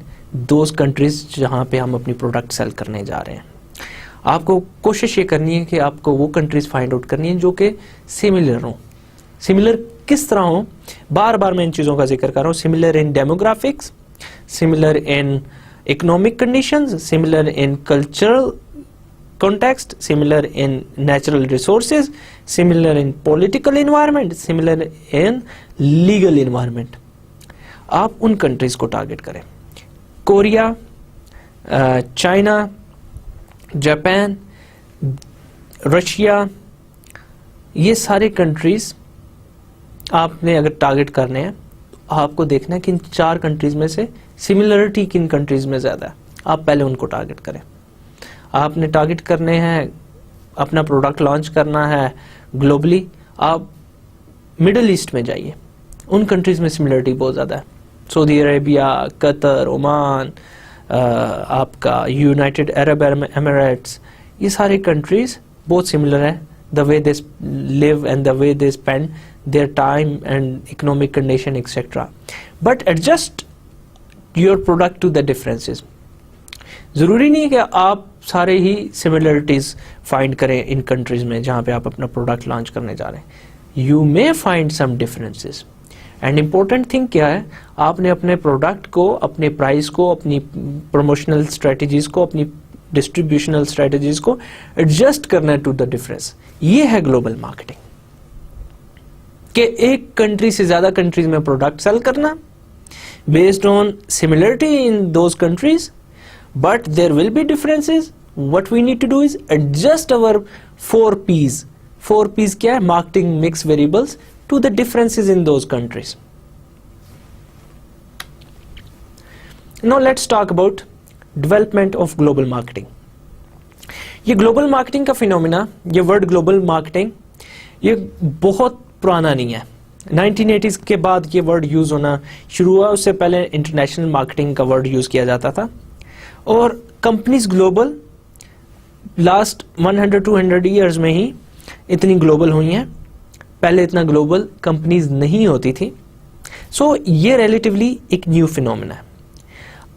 दोज कंट्रीज जहां पे हम अपनी प्रोडक्ट सेल करने जा रहे हैं। आपको कोशिश ये करनी है कि आपको वो कंट्रीज फाइंड आउट करनी है जो कि सिमिलर हो। सिमिलर किस तरह हो, बार बार मैं इन चीज़ों का जिक्र कर रहा हूँ। Similar in demographics, similar in economic conditions, similar in cultural context, similar in natural resources, similar in political environment, similar in legal environment. आप उन कंट्रीज को टारगेट करें। कोरिया, चाइना, जापान, रशिया, ये सारे कंट्रीज आपने अगर टारगेट करने हैं, आपको देखना है कि इन 4 कंट्रीज में से सिमिलरिटी किन कंट्रीज में ज्यादा है। आप पहले उनको टारगेट करें। आपने टारगेट करने हैं, अपना प्रोडक्ट लॉन्च करना है ग्लोबली, आप मिडिल ईस्ट में जाइए, उन कंट्रीज में सिमिलरिटी बहुत ज़्यादा है। सऊदी अरेबिया, कतर, ओमान, आपका यूनाइटेड अरब एमिरेट्स, ये सारे कंट्रीज बहुत सिमिलर है, the way they live and the way they spend their time and economic condition etcetera. But adjust your product to the differences. ज़रूरी नहीं है कि आप सारे ही सिमिलरिटीज फाइंड करें इन कंट्रीज में जहां पे आप अपना प्रोडक्ट लॉन्च करने जा रहे हैं। You may find some differences and important thing क्या है, आपने अपने प्रोडक्ट को, अपने प्राइस को, अपनी प्रमोशनल स्ट्रेटजीज को, अपनी डिस्ट्रीब्यूशनल स्ट्रेटजीज को एडजस्ट करना है टू द डिफरेंस। ये है ग्लोबल मार्केटिंग, कि एक कंट्री से ज्यादा कंट्रीज में प्रोडक्ट सेल करना based on similarity in those countries, but there will be differences. What we need to do is adjust our 4 P's. 4 P's क्या है? Marketing mix variables to the differences in those countries. Now let's talk about development of global marketing. ये global marketing का phenomena, ये word global marketing, ये बहुत पुराना नहीं है। 1980s के बाद ये वर्ड यूज होना शुरू हुआ, उससे पहले इंटरनेशनल मार्केटिंग का वर्ड यूज किया जाता था। और कंपनीज ग्लोबल लास्ट 100-200 ईयर्स में ही इतनी ग्लोबल हुई हैं, पहले इतना ग्लोबल कंपनीज नहीं होती थी। सो ये रिलेटिवली एक न्यू फिनोमेना है।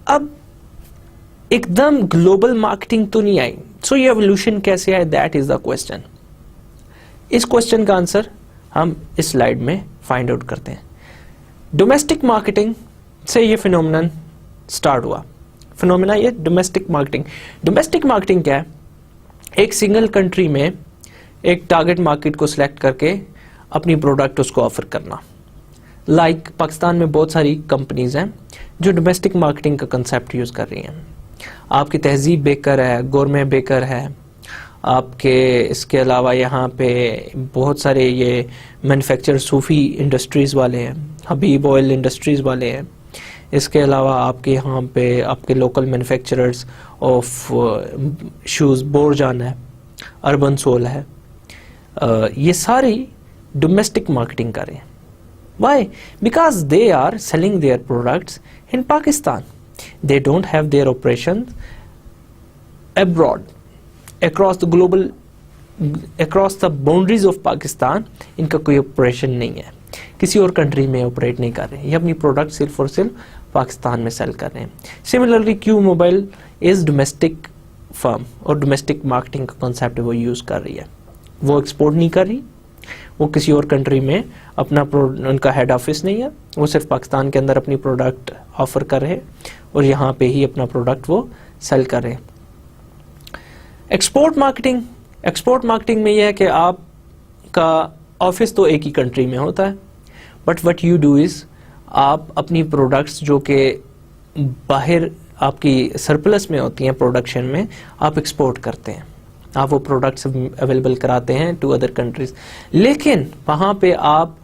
अब एकदम ग्लोबल मार्केटिंग तो नहीं आई, सो ये एवोल्यूशन कैसे आए, दैट इज द क्वेश्चन। इस क्वेश्चन का आंसर हम इस स्लाइड में फाइंड आउट करते हैं। डोमेस्टिक मार्केटिंग से ये फिनोमेनन स्टार्ट हुआ। फिनोमेना ये डोमेस्टिक मार्केटिंग। डोमेस्टिक मार्केटिंग क्या है? एक सिंगल कंट्री में एक टारगेट मार्केट को सिलेक्ट करके अपनी प्रोडक्ट उसको ऑफर करना। लाइक पाकिस्तान में बहुत सारी कंपनीज हैं जो डोमेस्टिक मार्केटिंग का कंसेप्ट यूज कर रही हैं। आपकी तहजीब बेकर है, गोरमे बेकर है, आपके इसके अलावा यहाँ पे बहुत सारे ये मैन्युफैक्चर सूफी इंडस्ट्रीज वाले हैं, हबीब ऑयल इंडस्ट्रीज वाले हैं। इसके अलावा आपके यहाँ पे आपके local manufacturers of shoes, Borjan है, अर्बन सोल है, ये सारी डोमेस्टिक मार्केटिंग कर रहे हैं। Why? Because they are selling their products in Pakistan. They don't have their operations abroad, across the global, across the boundaries of Pakistan. इनका कोई operation नहीं है, किसी और कंट्री में ऑपरेट नहीं कर रहे हैं, ये अपनी प्रोडक्ट सिर्फ और सिर्फ पाकिस्तान में सेल कर रहे हैं। Similarly Q mobile is domestic firm और डोमेस्टिक मार्केटिंग का कॉन्सेप्ट वो यूज कर रही है। वो एक्सपोर्ट नहीं कर रही, वो किसी और कंट्री में अपना उनका हेड ऑफिस नहीं है, वो सिर्फ पाकिस्तान के अंदर अपनी प्रोडक्ट ऑफर कर रहे हैं और यहाँ पे ही अपना प्रोडक्ट वो सेल कर रहे हैं। एक्सपोर्ट मार्केटिंग में यह है कि आपका ऑफिस तो एक ही कंट्री में होता है, but what you do is आप अपनी प्रोडक्ट्स जो कि बाहर आपकी सरप्लस में होती हैं प्रोडक्शन में, आप एक्सपोर्ट करते हैं, आप वो प्रोडक्ट्स अवेलेबल कराते हैं टू अदर कंट्रीज। लेकिन वहाँ पे आप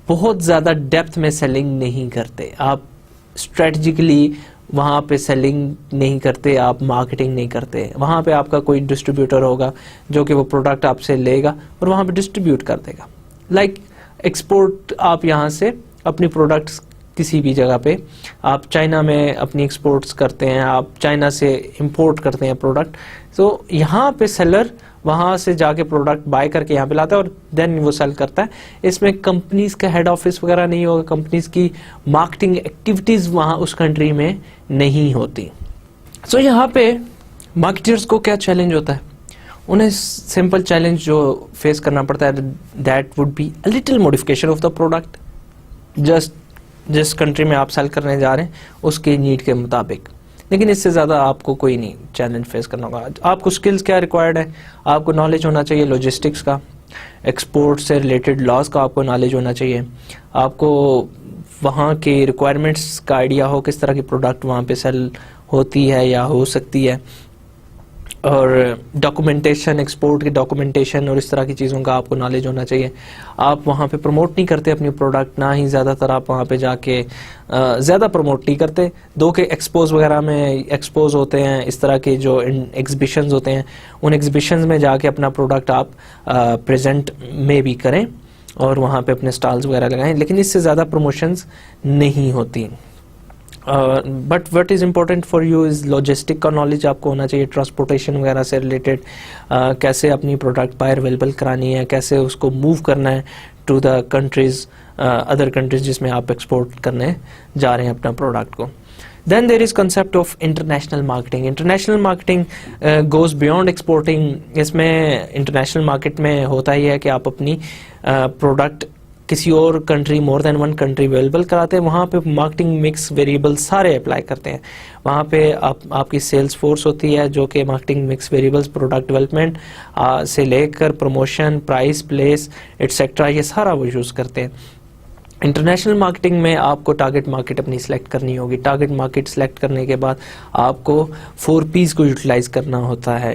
बहुत ज़्यादा डेप्थ में सेलिंग नहीं करते, आप स्ट्रेटजिकली वहाँ पे सेलिंग नहीं करते, आप मार्केटिंग नहीं करते। वहाँ पे आपका कोई डिस्ट्रीब्यूटर होगा जो कि वो प्रोडक्ट आपसे लेगा और वहाँ पे डिस्ट्रीब्यूट कर देगा। लाइक एक्सपोर्ट, आप यहाँ से अपनी प्रोडक्ट्स किसी भी जगह पे, आप चाइना में अपनी एक्सपोर्ट्स करते हैं, आप चाइना से इंपोर्ट करते हैं प्रोडक्ट, तो यहाँ पे सेलर वहाँ से जाके प्रोडक्ट बाय करके यहाँ पे लाता है और देन वो सेल करता है। इसमें कंपनीज का हेड ऑफिस वगैरह नहीं होगा, कंपनीज की मार्केटिंग एक्टिविटीज वहाँ उस कंट्री में नहीं होती। सो यहाँ पे मार्केटर्स को क्या चैलेंज होता है? उन्हें सिंपल चैलेंज जो फेस करना पड़ता है, that would be a little modification of the product, just जिस कंट्री में आप सेल करने जा रहे हैं उसके नीड के मुताबिक। लेकिन इससे ज़्यादा आपको कोई नहीं चैलेंज फेस करना होगा। आपको स्किल्स क्या रिक्वायर्ड है? आपको नॉलेज होना चाहिए लॉजिस्टिक्स का, एक्सपोर्ट से रिलेटेड लॉज का आपको नॉलेज होना चाहिए, आपको वहाँ के रिक्वायरमेंट्स का आइडिया हो, किस तरह की प्रोडक्ट वहाँ पे सेल होती है या हो सकती है, और डॉक्यूमेंटेशन, एक्सपोर्ट की डॉक्यूमेंटेशन और इस तरह की चीज़ों का आपको नॉलेज होना चाहिए। आप वहाँ पे प्रमोट नहीं करते अपनी प्रोडक्ट, ना ही ज़्यादातर आप वहाँ पे जाके ज़्यादा प्रमोट नहीं करते। दो के एक्सपोज वगैरह में एक्सपोज होते हैं, इस तरह के जो एग्जीबिशंस होते हैं, उन एग्जीबिशंस में जाके अपना प्रोडक्ट आप प्रेजेंट में भी करें और वहाँ पे अपने स्टॉल्स वगैरह लगाएं, लेकिन इससे ज़्यादा प्रमोशंस नहीं होती। But what is important for you is logistic का नॉलेज आपको होना चाहिए, ट्रांसपोर्टेशन वगैरह से रिलेटेड, कैसे अपनी प्रोडक्ट बाहर अवेलेबल करानी है, कैसे उसको मूव करना है to the countries, other countries जिसमें आप एक्सपोर्ट करने जा रहे हैं अपना प्रोडक्ट को। Then there is concept of international marketing. International marketing goes beyond exporting. इसमें इंटरनेशनल मार्केट में होता ही है कि आप अपनी प्रोडक्ट किसी और कंट्री, मोर देन वन कंट्री अवेलेबल कराते हैं। वहाँ पे मार्केटिंग मिक्स वेरिएबल सारे अप्लाई करते हैं। वहाँ पे आपकी सेल्स फोर्स होती है जो कि marketing mix variables, product development से लेकर प्रमोशन, प्राइस, प्लेस एटसेट्रा, ये सारा वो यूज़ करते हैं। इंटरनेशनल मार्केटिंग में आपको टारगेट मार्केट अपनी सिलेक्ट करनी होगी। टारगेट मार्केट सिलेक्ट करने के बाद आपको 4 P's को यूटिलाइज करना होता है।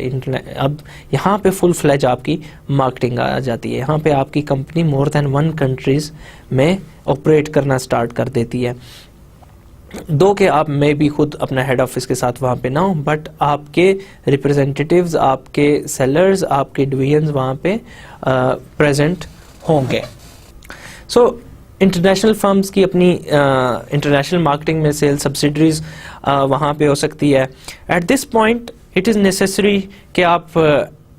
अब यहाँ पे फुल फ्लैज आपकी मार्केटिंग आ जाती है। यहाँ पे आपकी कंपनी मोर देन 1 कंट्रीज में ऑपरेट करना स्टार्ट कर देती है। दो कि आप में भी खुद अपना हेड ऑफिस के साथ वहाँ पे ना हो, बट आपके रिप्रेजेंटेटिव्स, आपके सेलर्स, आपके डिवीजन्स वहाँ पे प्रेजेंट होंगे। सो इंटरनेशनल फर्म्स की अपनी इंटरनेशनल मार्केटिंग में सेल सब्सिडरीज वहाँ पे हो सकती है। At this point it is necessary कि आप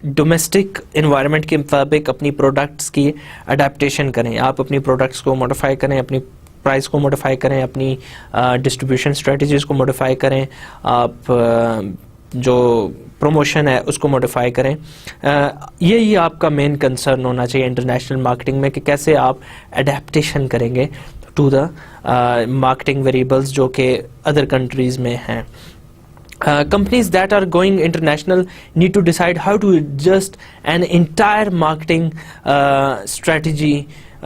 डोमेस्टिक इन्वायरमेंट के मुताबिक अपनी प्रोडक्ट्स की अडेप्टेशन करें, आप अपनी प्रोडक्ट्स को मॉडिफाई करें, अपनी प्राइस को मॉडिफाई करें, अपनी डिस्ट्रीब्यूशन स्ट्रेटजीज़ को मॉडिफाई करें, आप जो प्रमोशन है उसको मॉडिफाई करें। यही आपका मेन कंसर्न होना चाहिए इंटरनेशनल मार्केटिंग में कि कैसे आप अडेप्टेशन करेंगे टू द मार्केटिंग वेरिएबल्स जो कि अदर कंट्रीज़ में हैं। Companies that are going international need to decide how to adjust an entire marketing strategy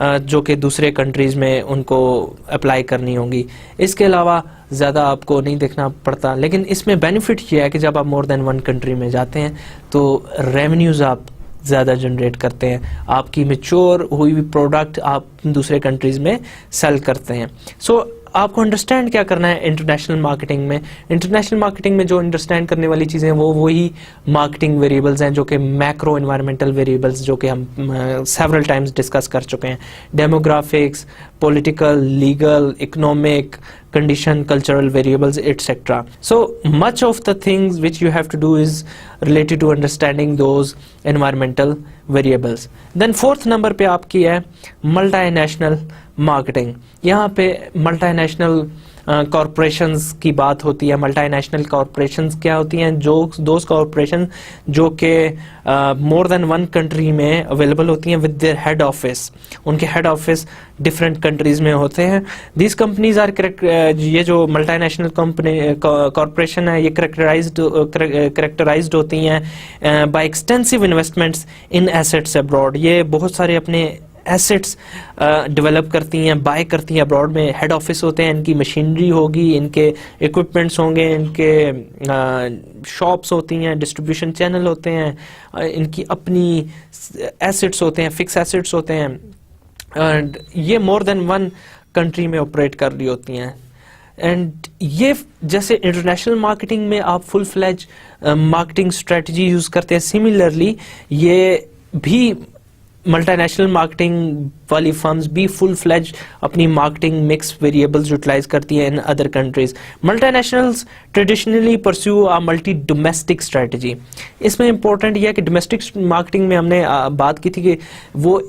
जो कि दूसरे कंट्रीज़ में उनको अप्लाई करनी होंगी। इसके अलावा ज़्यादा आपको नहीं देखना पड़ता, लेकिन इसमें बेनिफिट ये है कि जब आप मोर देन वन कंट्री में जाते हैं तो रेवेन्यूज़ आप ज़्यादा जनरेट करते हैं, आपकी मैच्योर हुई हुई प्रोडक्ट आप दूसरे कंट्रीज़ में सेल करते हैं। सो आपको अंडरस्टैंड क्या करना है इंटरनेशनल मार्केटिंग में। इंटरनेशनल मार्केटिंग में जो अंडरस्टैंड करने वाली चीज़ें वो वही मार्केटिंग वेरिएबल्स हैं जो कि मैक्रो एनवायरमेंटल वेरिएबल्स जो कि हम सेवरल टाइम्स डिस्कस कर चुके हैं। Demographics, political, legal, economic condition, cultural variables, etc. So much of the things which you have to do is related to understanding those environmental variables. Then fourth number पे आपकी है multinational marketing. यहाँ पे multinational corporations की बात होती है। Multinational corporations क्या होती हैं? जो दोज कॉरपोरेशन जो कि मोर देन वन कंट्री में अवेलेबल होती हैं विद देयर हेड ऑफिस, उनके हेड ऑफिस डिफरेंट कंट्रीज में होते हैं। दिस कंपनीज आर ये जो मल्टीनेशनल कंपनी कॉरपोरेशन है ये करेक्टराइज्ड होती हैं by extensive investments in assets abroad. ये बहुत सारे अपने एसेट्स डेवलप करती हैं, बाय करती हैं अब्रॉड में। हेड ऑफिस होते हैं, इनकी मशीनरी होगी, इनके इक्विपमेंट्स होंगे, इनके शॉप्स होती हैं, डिस्ट्रीब्यूशन चैनल होते हैं, इनकी अपनी एसेट्स होते हैं, फिक्स एसेट्स होते हैं, एंड ये मोर देन वन कंट्री में ऑपरेट कर रही होती हैं। एंड ये जैसे इंटरनेशनल मार्केटिंग में आप full fledge marketing strategy use करते हैं, सिमिलरली ये भी मल्टीनेशनल मार्केटिंग वाली फर्म्स भी फुल फ्लेज अपनी मार्केटिंग मिक्स वेरिएबल्स यूटिलाइज करती हैं in other countries. Multinationals traditionally pursue a multi domestic strategy. इसमें इंपॉर्टेंट यह है कि डोमेस्टिक मार्केटिंग में हमने बात की थी कि वो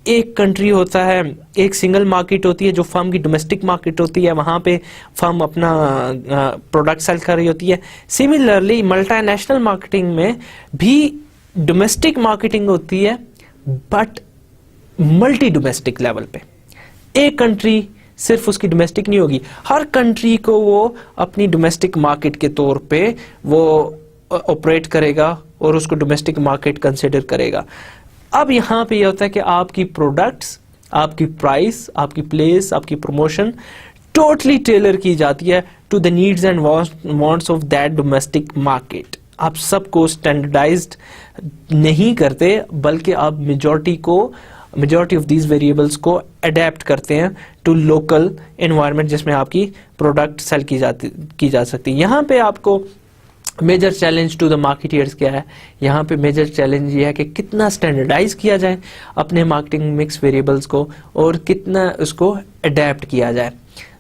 एक कंट्री होता है, एक सिंगल मार्केट होती है जो फर्म की डोमेस्टिक मार्केट होती है, वहाँ पे फर्म अपना प्रोडक्ट सेल कर रही होती है। सिमिलरली मल्टीनेशनल मार्केटिंग में भी डोमेस्टिक मार्केटिंग होती है बट मल्टी डोमेस्टिक लेवल पे। एक कंट्री सिर्फ उसकी डोमेस्टिक नहीं होगी, हर कंट्री को वो अपनी डोमेस्टिक मार्केट के तौर पे वो ऑपरेट करेगा और उसको डोमेस्टिक मार्केट कंसिडर करेगा। अब यहाँ पे ये होता है कि आपकी प्रोडक्ट्स, आपकी प्राइस, आपकी प्लेस, आपकी प्रमोशन टोटली टेलर की जाती है to the needs and wants of that domestic market. आप सबको स्टैंडर्डाइज्ड नहीं करते बल्कि आप मेजॉरिटी ऑफ दीज वेरिएबल्स को अडेप्ट करते हैं टू लोकल एनवायरनमेंट जिसमें आपकी प्रोडक्ट सेल की जा सकती है। यहाँ पे आपको major challenge to the marketers क्या है? यहाँ पे मेजर चैलेंज ये है कि कितना स्टैंडर्डाइज किया जाए अपने मार्केटिंग मिक्स वेरिएबल्स को और कितना उसको अडेप्ट किया जाए।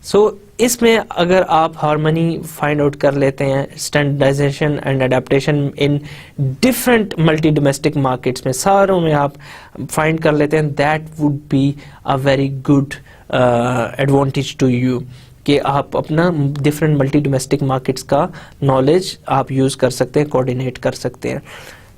सो इसमें अगर आप हार्मनी फाइंड आउट कर लेते हैं, standardisation and adaptation in different multi domestic markets में सारों में आप फाइंड कर लेते हैं, that would be a very good advantage to you कि आप अपना डिफरेंट मल्टी डोमेस्टिक मार्केट्स का नॉलेज आप यूज़ कर सकते हैं, कोऑर्डिनेट कर सकते हैं।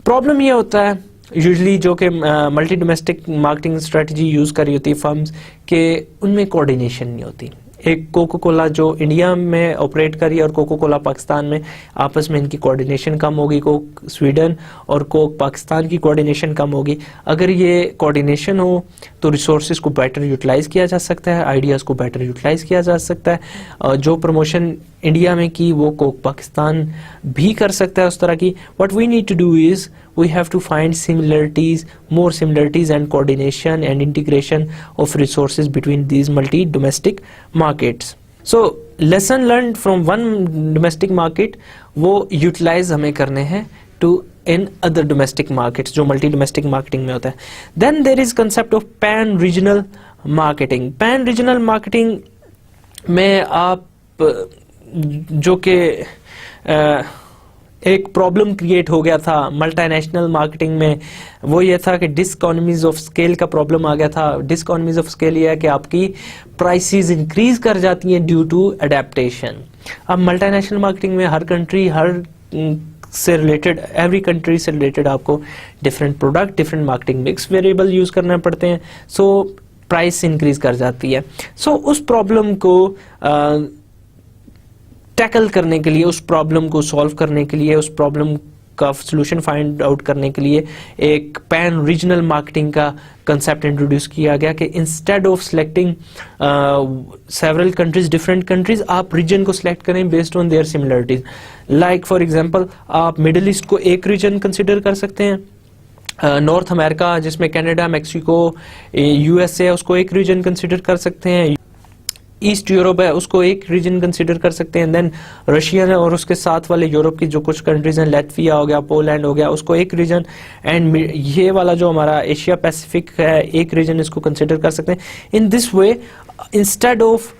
प्रॉब्लम ये होता है यूजली जो कि multi domestic marketing strategy use कर रही होती है फर्म्स के उनमें कोऑर्डिनेशन नहीं होती। एक कोको कोला जो इंडिया में ऑपरेट कर रही है और कोको कोला पाकिस्तान में, आपस में इनकी कोऑर्डिनेशन कम होगी। कोक स्वीडन और कोक पाकिस्तान की कोऑर्डिनेशन कम होगी। अगर ये कोऑर्डिनेशन हो तो रिसोर्सेज को बेटर यूटिलाइज किया जा सकता है, आइडियाज़ को बेटर यूटिलाइज किया जा सकता है। जो प्रमोशन इंडिया में की वो कोक पाकिस्तान भी कर सकता है उस तरह की। What we need to do is we have to find more similarities and coordination and integration of resources between these multi-domestic markets. So lesson learned from one domestic market वो utilize हमें करने हैं to in other domestic markets जो multi-domestic marketing में होता है। Then there is concept of pan-regional marketing. Pan regional marketing में आप जो कि एक प्रॉब्लम क्रिएट हो गया था मल्टीनेशनल मार्केटिंग में, वो ये था कि डिसइकोनॉमीज ऑफ स्केल का प्रॉब्लम आ गया था। डिसइकोनॉमीज ऑफ स्केल ये है कि आपकी प्राइसेस इंक्रीज कर जाती हैं ड्यू टू अडेप्टेशन। अब मल्टीनेशनल मार्केटिंग में हर कंट्री, हर से रिलेटेड, एवरी कंट्री से रिलेटेड आपको different product, different marketing mix variable use करने पड़ते हैं, सो प्राइस इंक्रीज कर जाती है। सो उस प्रॉब्लम को टैकल करने के लिए, उस प्रॉब्लम को सॉल्व करने के लिए, उस प्रॉब्लम का सॉल्यूशन फाइंड आउट करने के लिए एक पैन रीजनल मार्केटिंग का कंसेप्ट इंट्रोड्यूस किया गया कि instead of selecting several countries, different countries, आप रीजन को सिलेक्ट करें based on their similarities. Like for example आप मिडिल ईस्ट को एक रीजन कंसिडर कर सकते हैं, नॉर्थ अमेरिका जिसमें कनाडा, मैक्सिको, यूएसए, उसको एक रीजन कंसिडर कर सकते हैं। ईस्ट यूरोप है, उसको एक रीजन कंसिडर कर सकते हैं। देन रशिया है और उसके साथ वाले यूरोप की जो कुछ कंट्रीज हैं, लैटविया हो गया, पोलैंड हो गया, उसको एक रीजन। एंड ये वाला जो हमारा एशिया पैसिफिक है, एक रीजन इसको कंसिडर कर सकते हैं। In this way, instead of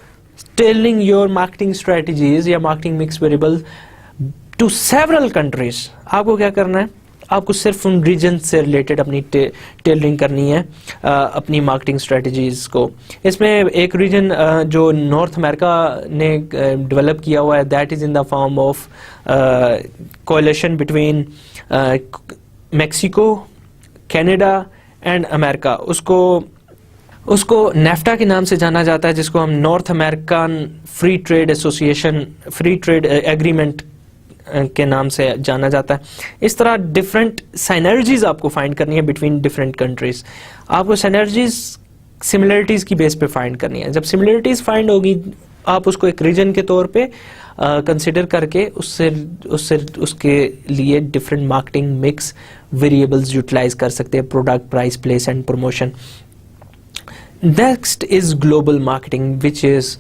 telling your marketing strategies या marketing mix variable to several countries, आपको क्या करना है, आपको सिर्फ उन रीजन से रिलेटेड अपनी टेलरिंग करनी है अपनी मार्केटिंग स्ट्रेटजीज को। इसमें एक रीजन जो नॉर्थ अमेरिका ने डेवलप किया हुआ है, that is in the form of coalition between Mexico, Canada and America. उसको नेफ्टा के नाम से जाना जाता है, जिसको हम north American free trade association, free trade agreement के नाम से जाना जाता है। इस तरह डिफरेंट सिनर्जीज आपको फाइंड करनी है बिटवीन डिफरेंट कंट्रीज। आपको सिनर्जीज सिमिलरिटीज की बेस पे फाइंड करनी है। जब सिमिलरिटीज फाइंड होगी, आप उसको एक रीजन के तौर पे कंसिडर करके उसके लिए different marketing mix variables utilise कर सकते हैं, product, price, place and promotion. Next is global marketing, which is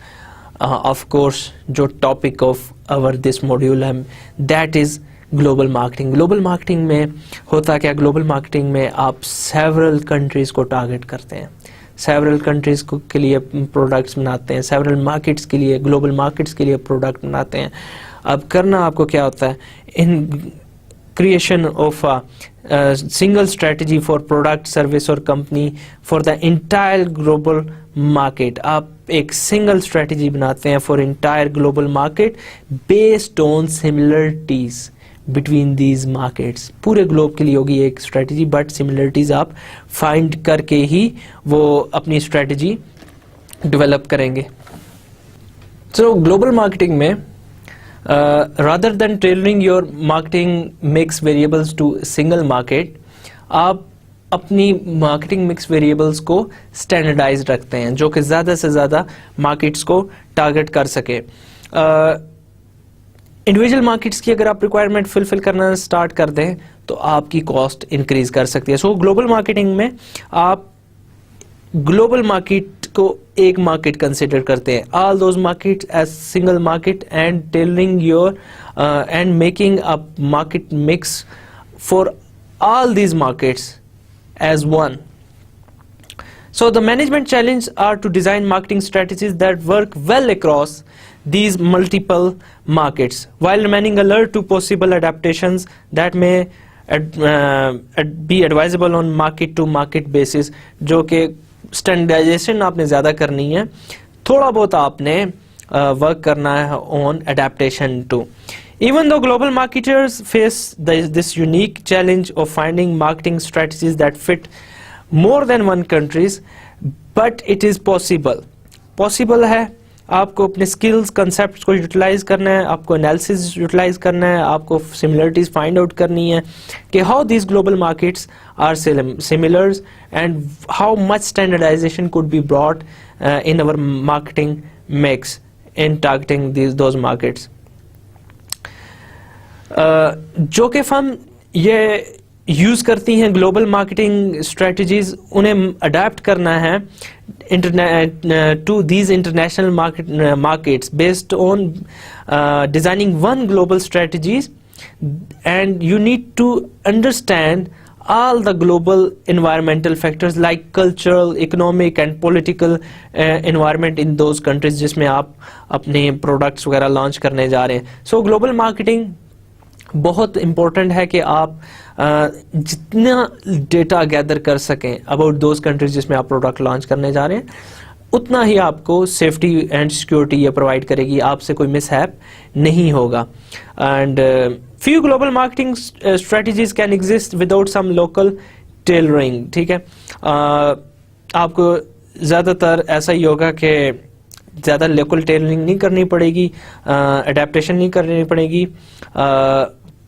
of course जो topic of our this module है, that is global marketing. Global marketing में होता क्या, ग्लोबल मार्केटिंग में आप सेवरल कंट्रीज को टारगेट करते हैं, सेवरल कंट्रीज के लिए प्रोडक्ट्स बनाते हैं, सेवरल मार्केट्स के लिए, ग्लोबल मार्केट्स के लिए प्रोडक्ट बनाते हैं। अब करना आपको क्या होता है, इन creation of a single strategy for product, service or company for the entire global market। आप एक सिंगल स्ट्रेटजी बनाते हैं for entire global market based on similarities between these markets. पूरे ग्लोब के लिए होगी एक स्ट्रेटजी, बट सिमिलरिटीज आप फाइंड करके ही वो अपनी स्ट्रेटजी डेवलप करेंगे। सो ग्लोबल मार्केटिंग में rather than tailoring your marketing mix variables to single market, आप अपनी मार्केटिंग मिक्स वेरिएबल्स को स्टैंडर्डाइज रखते हैं जो कि ज़्यादा से ज़्यादा मार्केट्स को टारगेट कर सके। इंडिविजुअल मार्केट्स की अगर आप रिक्वायरमेंट फुलफिल करना स्टार्ट कर दें तो आपकी कॉस्ट इंक्रीज कर सकती है। सो ग्लोबल मार्केटिंग में आप ग्लोबल मार्केट को एक मार्केट कंसिडर करते हैं, all those markets as single market and tailoring your and making a market mix for all these markets as one. So the management challenge are to design marketing strategies that work well across these multiple markets while remaining alert to possible adaptations that may be advisable on market to market basis। जो कि standardisation आपने ज़्यादा करनी है, थोड़ा बहुत आपने work करना है on adaptation too। Even though global marketers face this unique challenge of finding marketing strategies that fit more than one countries, but it is possible। Possible है, आपको अपने skills, concepts को utilize करना है, आपको analysis utilize करना है, आपको similarities find out करनी है कि how these global markets are similar and how much standardization could be brought in our marketing mix in targeting those markets। जो कि फर्म ये यूज़ करती हैं ग्लोबल मार्केटिंग स्ट्रेटजीज, उन्हें अडेप्ट करना है to these international markets based on designing one global strategies. And you need to understand all the global environmental factors like cultural, economic and political environment in those countries जिसमें आप अपने products वगैरह launch करने जा रहे हैं. So global marketing बहुत important है कि आप जितना डेटा गैदर कर सकें अबाउट दोज कंट्रीज जिसमें आप प्रोडक्ट लॉन्च करने जा रहे हैं, उतना ही आपको सेफ्टी एंड सिक्योरिटी ये प्रोवाइड करेगी, आपसे कोई मिसहैप नहीं होगा. And few global marketing strategies can exist without some local tailoring. ठीक है, आपको ज़्यादातर ऐसा ही होगा कि ज़्यादा लोकल टेलरिंग नहीं करनी पड़ेगी, अडेप्टेशन नहीं करनी पड़ेगी.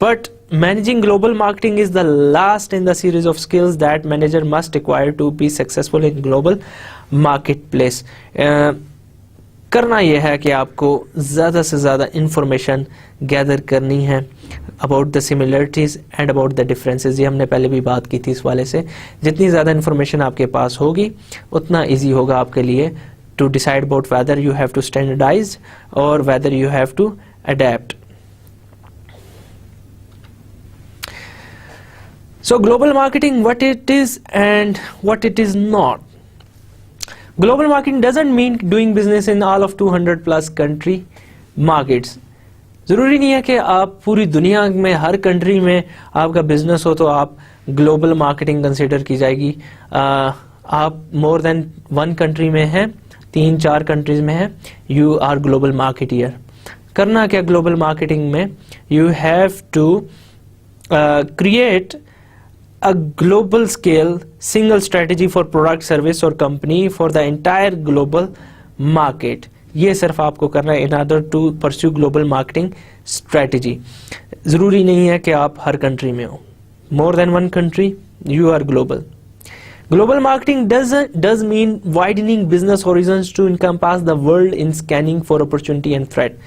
But managing global marketing is the last in the series of skills that manager must acquire to be successful in global marketplace. करना यह है कि आपको ज़्यादा से ज़्यादा इंफॉर्मेशन गैदर करनी है about the similarities and about the differences. ये हमने पहले भी बात की थी इस वाले से. जितनी ज़्यादा इंफॉर्मेशन आपके पास होगी उतना ईजी होगा आपके लिए to decide about whether you have to standardize or whether you have to adapt. So global marketing, what it is and what it is not. Global marketing doesn't mean doing business in all of 200 plus country markets. ज़रूरी नहीं है कि आप पूरी दुनिया में हर country में आपका बिजनेस हो तो आप ग्लोबल मार्केटिंग कंसिडर की जाएगी. आप मोर देन वन कंट्री में हैं, 3-4 कंट्रीज में है, यू आर ग्लोबल मार्केटियर. करना क्या ग्लोबल मार्केटिंग में? You have to create a global scale single strategy for product service or company for the entire global market. ये सिर्फ आपको करना है in order to pursue global marketing strategy. ज़रूरी नहीं है कि आप हर कंट्री में हो. More than one country, you are global. Global marketing does mean widening business horizons to encompass the world in scanning for opportunity and threat.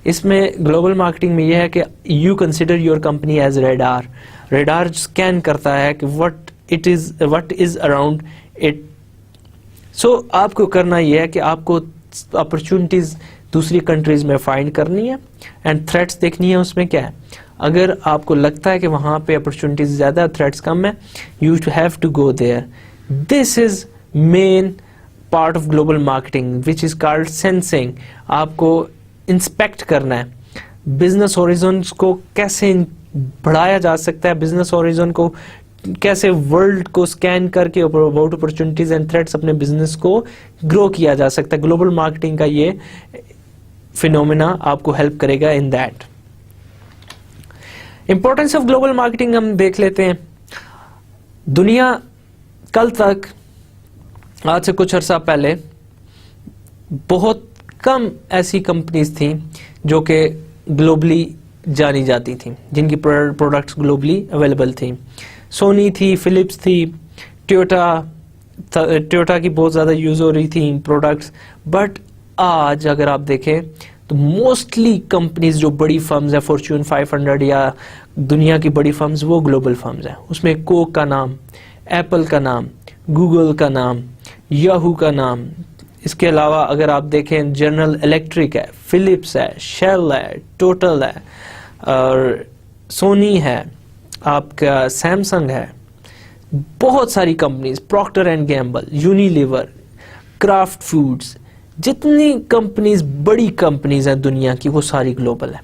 इसमें global marketing में यह है कि you consider your company as radar. Radar scan करता है कि what is around it. So आपको करना यह है कि आपको अपॉर्चुनिटीज दूसरी कंट्रीज में फाइंड करनी है एंड थ्रेट्स देखनी है. उसमें क्या है, अगर आपको लगता है कि वहां पे अपॉर्चुनिटीज ज्यादा, थ्रेट्स कम है, you have to go there. This is main part of global marketing which is called sensing. आपको इंस्पेक्ट करना है बिजनेस हॉरिजॉन्स को कैसे बढ़ाया जा सकता है, बिजनेस हॉरिजॉन को कैसे वर्ल्ड को स्कैन करके अबाउट अपॉर्चुनिटीज एंड थ्रेट्स अपने बिजनेस को ग्रो किया जा सकता है. ग्लोबल मार्केटिंग का ये फिनोमेना आपको हेल्प करेगा in that. Importance of global marketing हम देख लेते हैं. दुनिया कल तक, आज से कुछ अर्सा पहले, बहुत कम ऐसी कंपनीज थी जो कि ग्लोबली जानी जाती थी, जिनकी प्रोडक्ट्स ग्लोबली अवेलेबल थी. सोनी थी, फिलिप्स थी, टोयोटा की बहुत ज़्यादा यूज़ हो रही थी प्रोडक्ट्स. बट आज अगर आप देखें तो मोस्टली कंपनीज जो बड़ी फर्म्स है, फॉर्च्यून 500 या दुनिया की बड़ी फर्म्स, वो ग्लोबल फर्म्स हैं. उसमें कोक का नाम, एप्पल का नाम, गूगल का नाम, याहू का नाम. इसके अलावा अगर आप देखें जनरल इलेक्ट्रिक है, फिलिप्स है, शेल है, टोटल है, और सोनी है, आपका सैमसंग है. बहुत सारी companies, Procter and Gamble, Unilever, Kraft Foods, जितनी कंपनीज बड़ी कंपनीज हैं दुनिया की, वो सारी ग्लोबल है.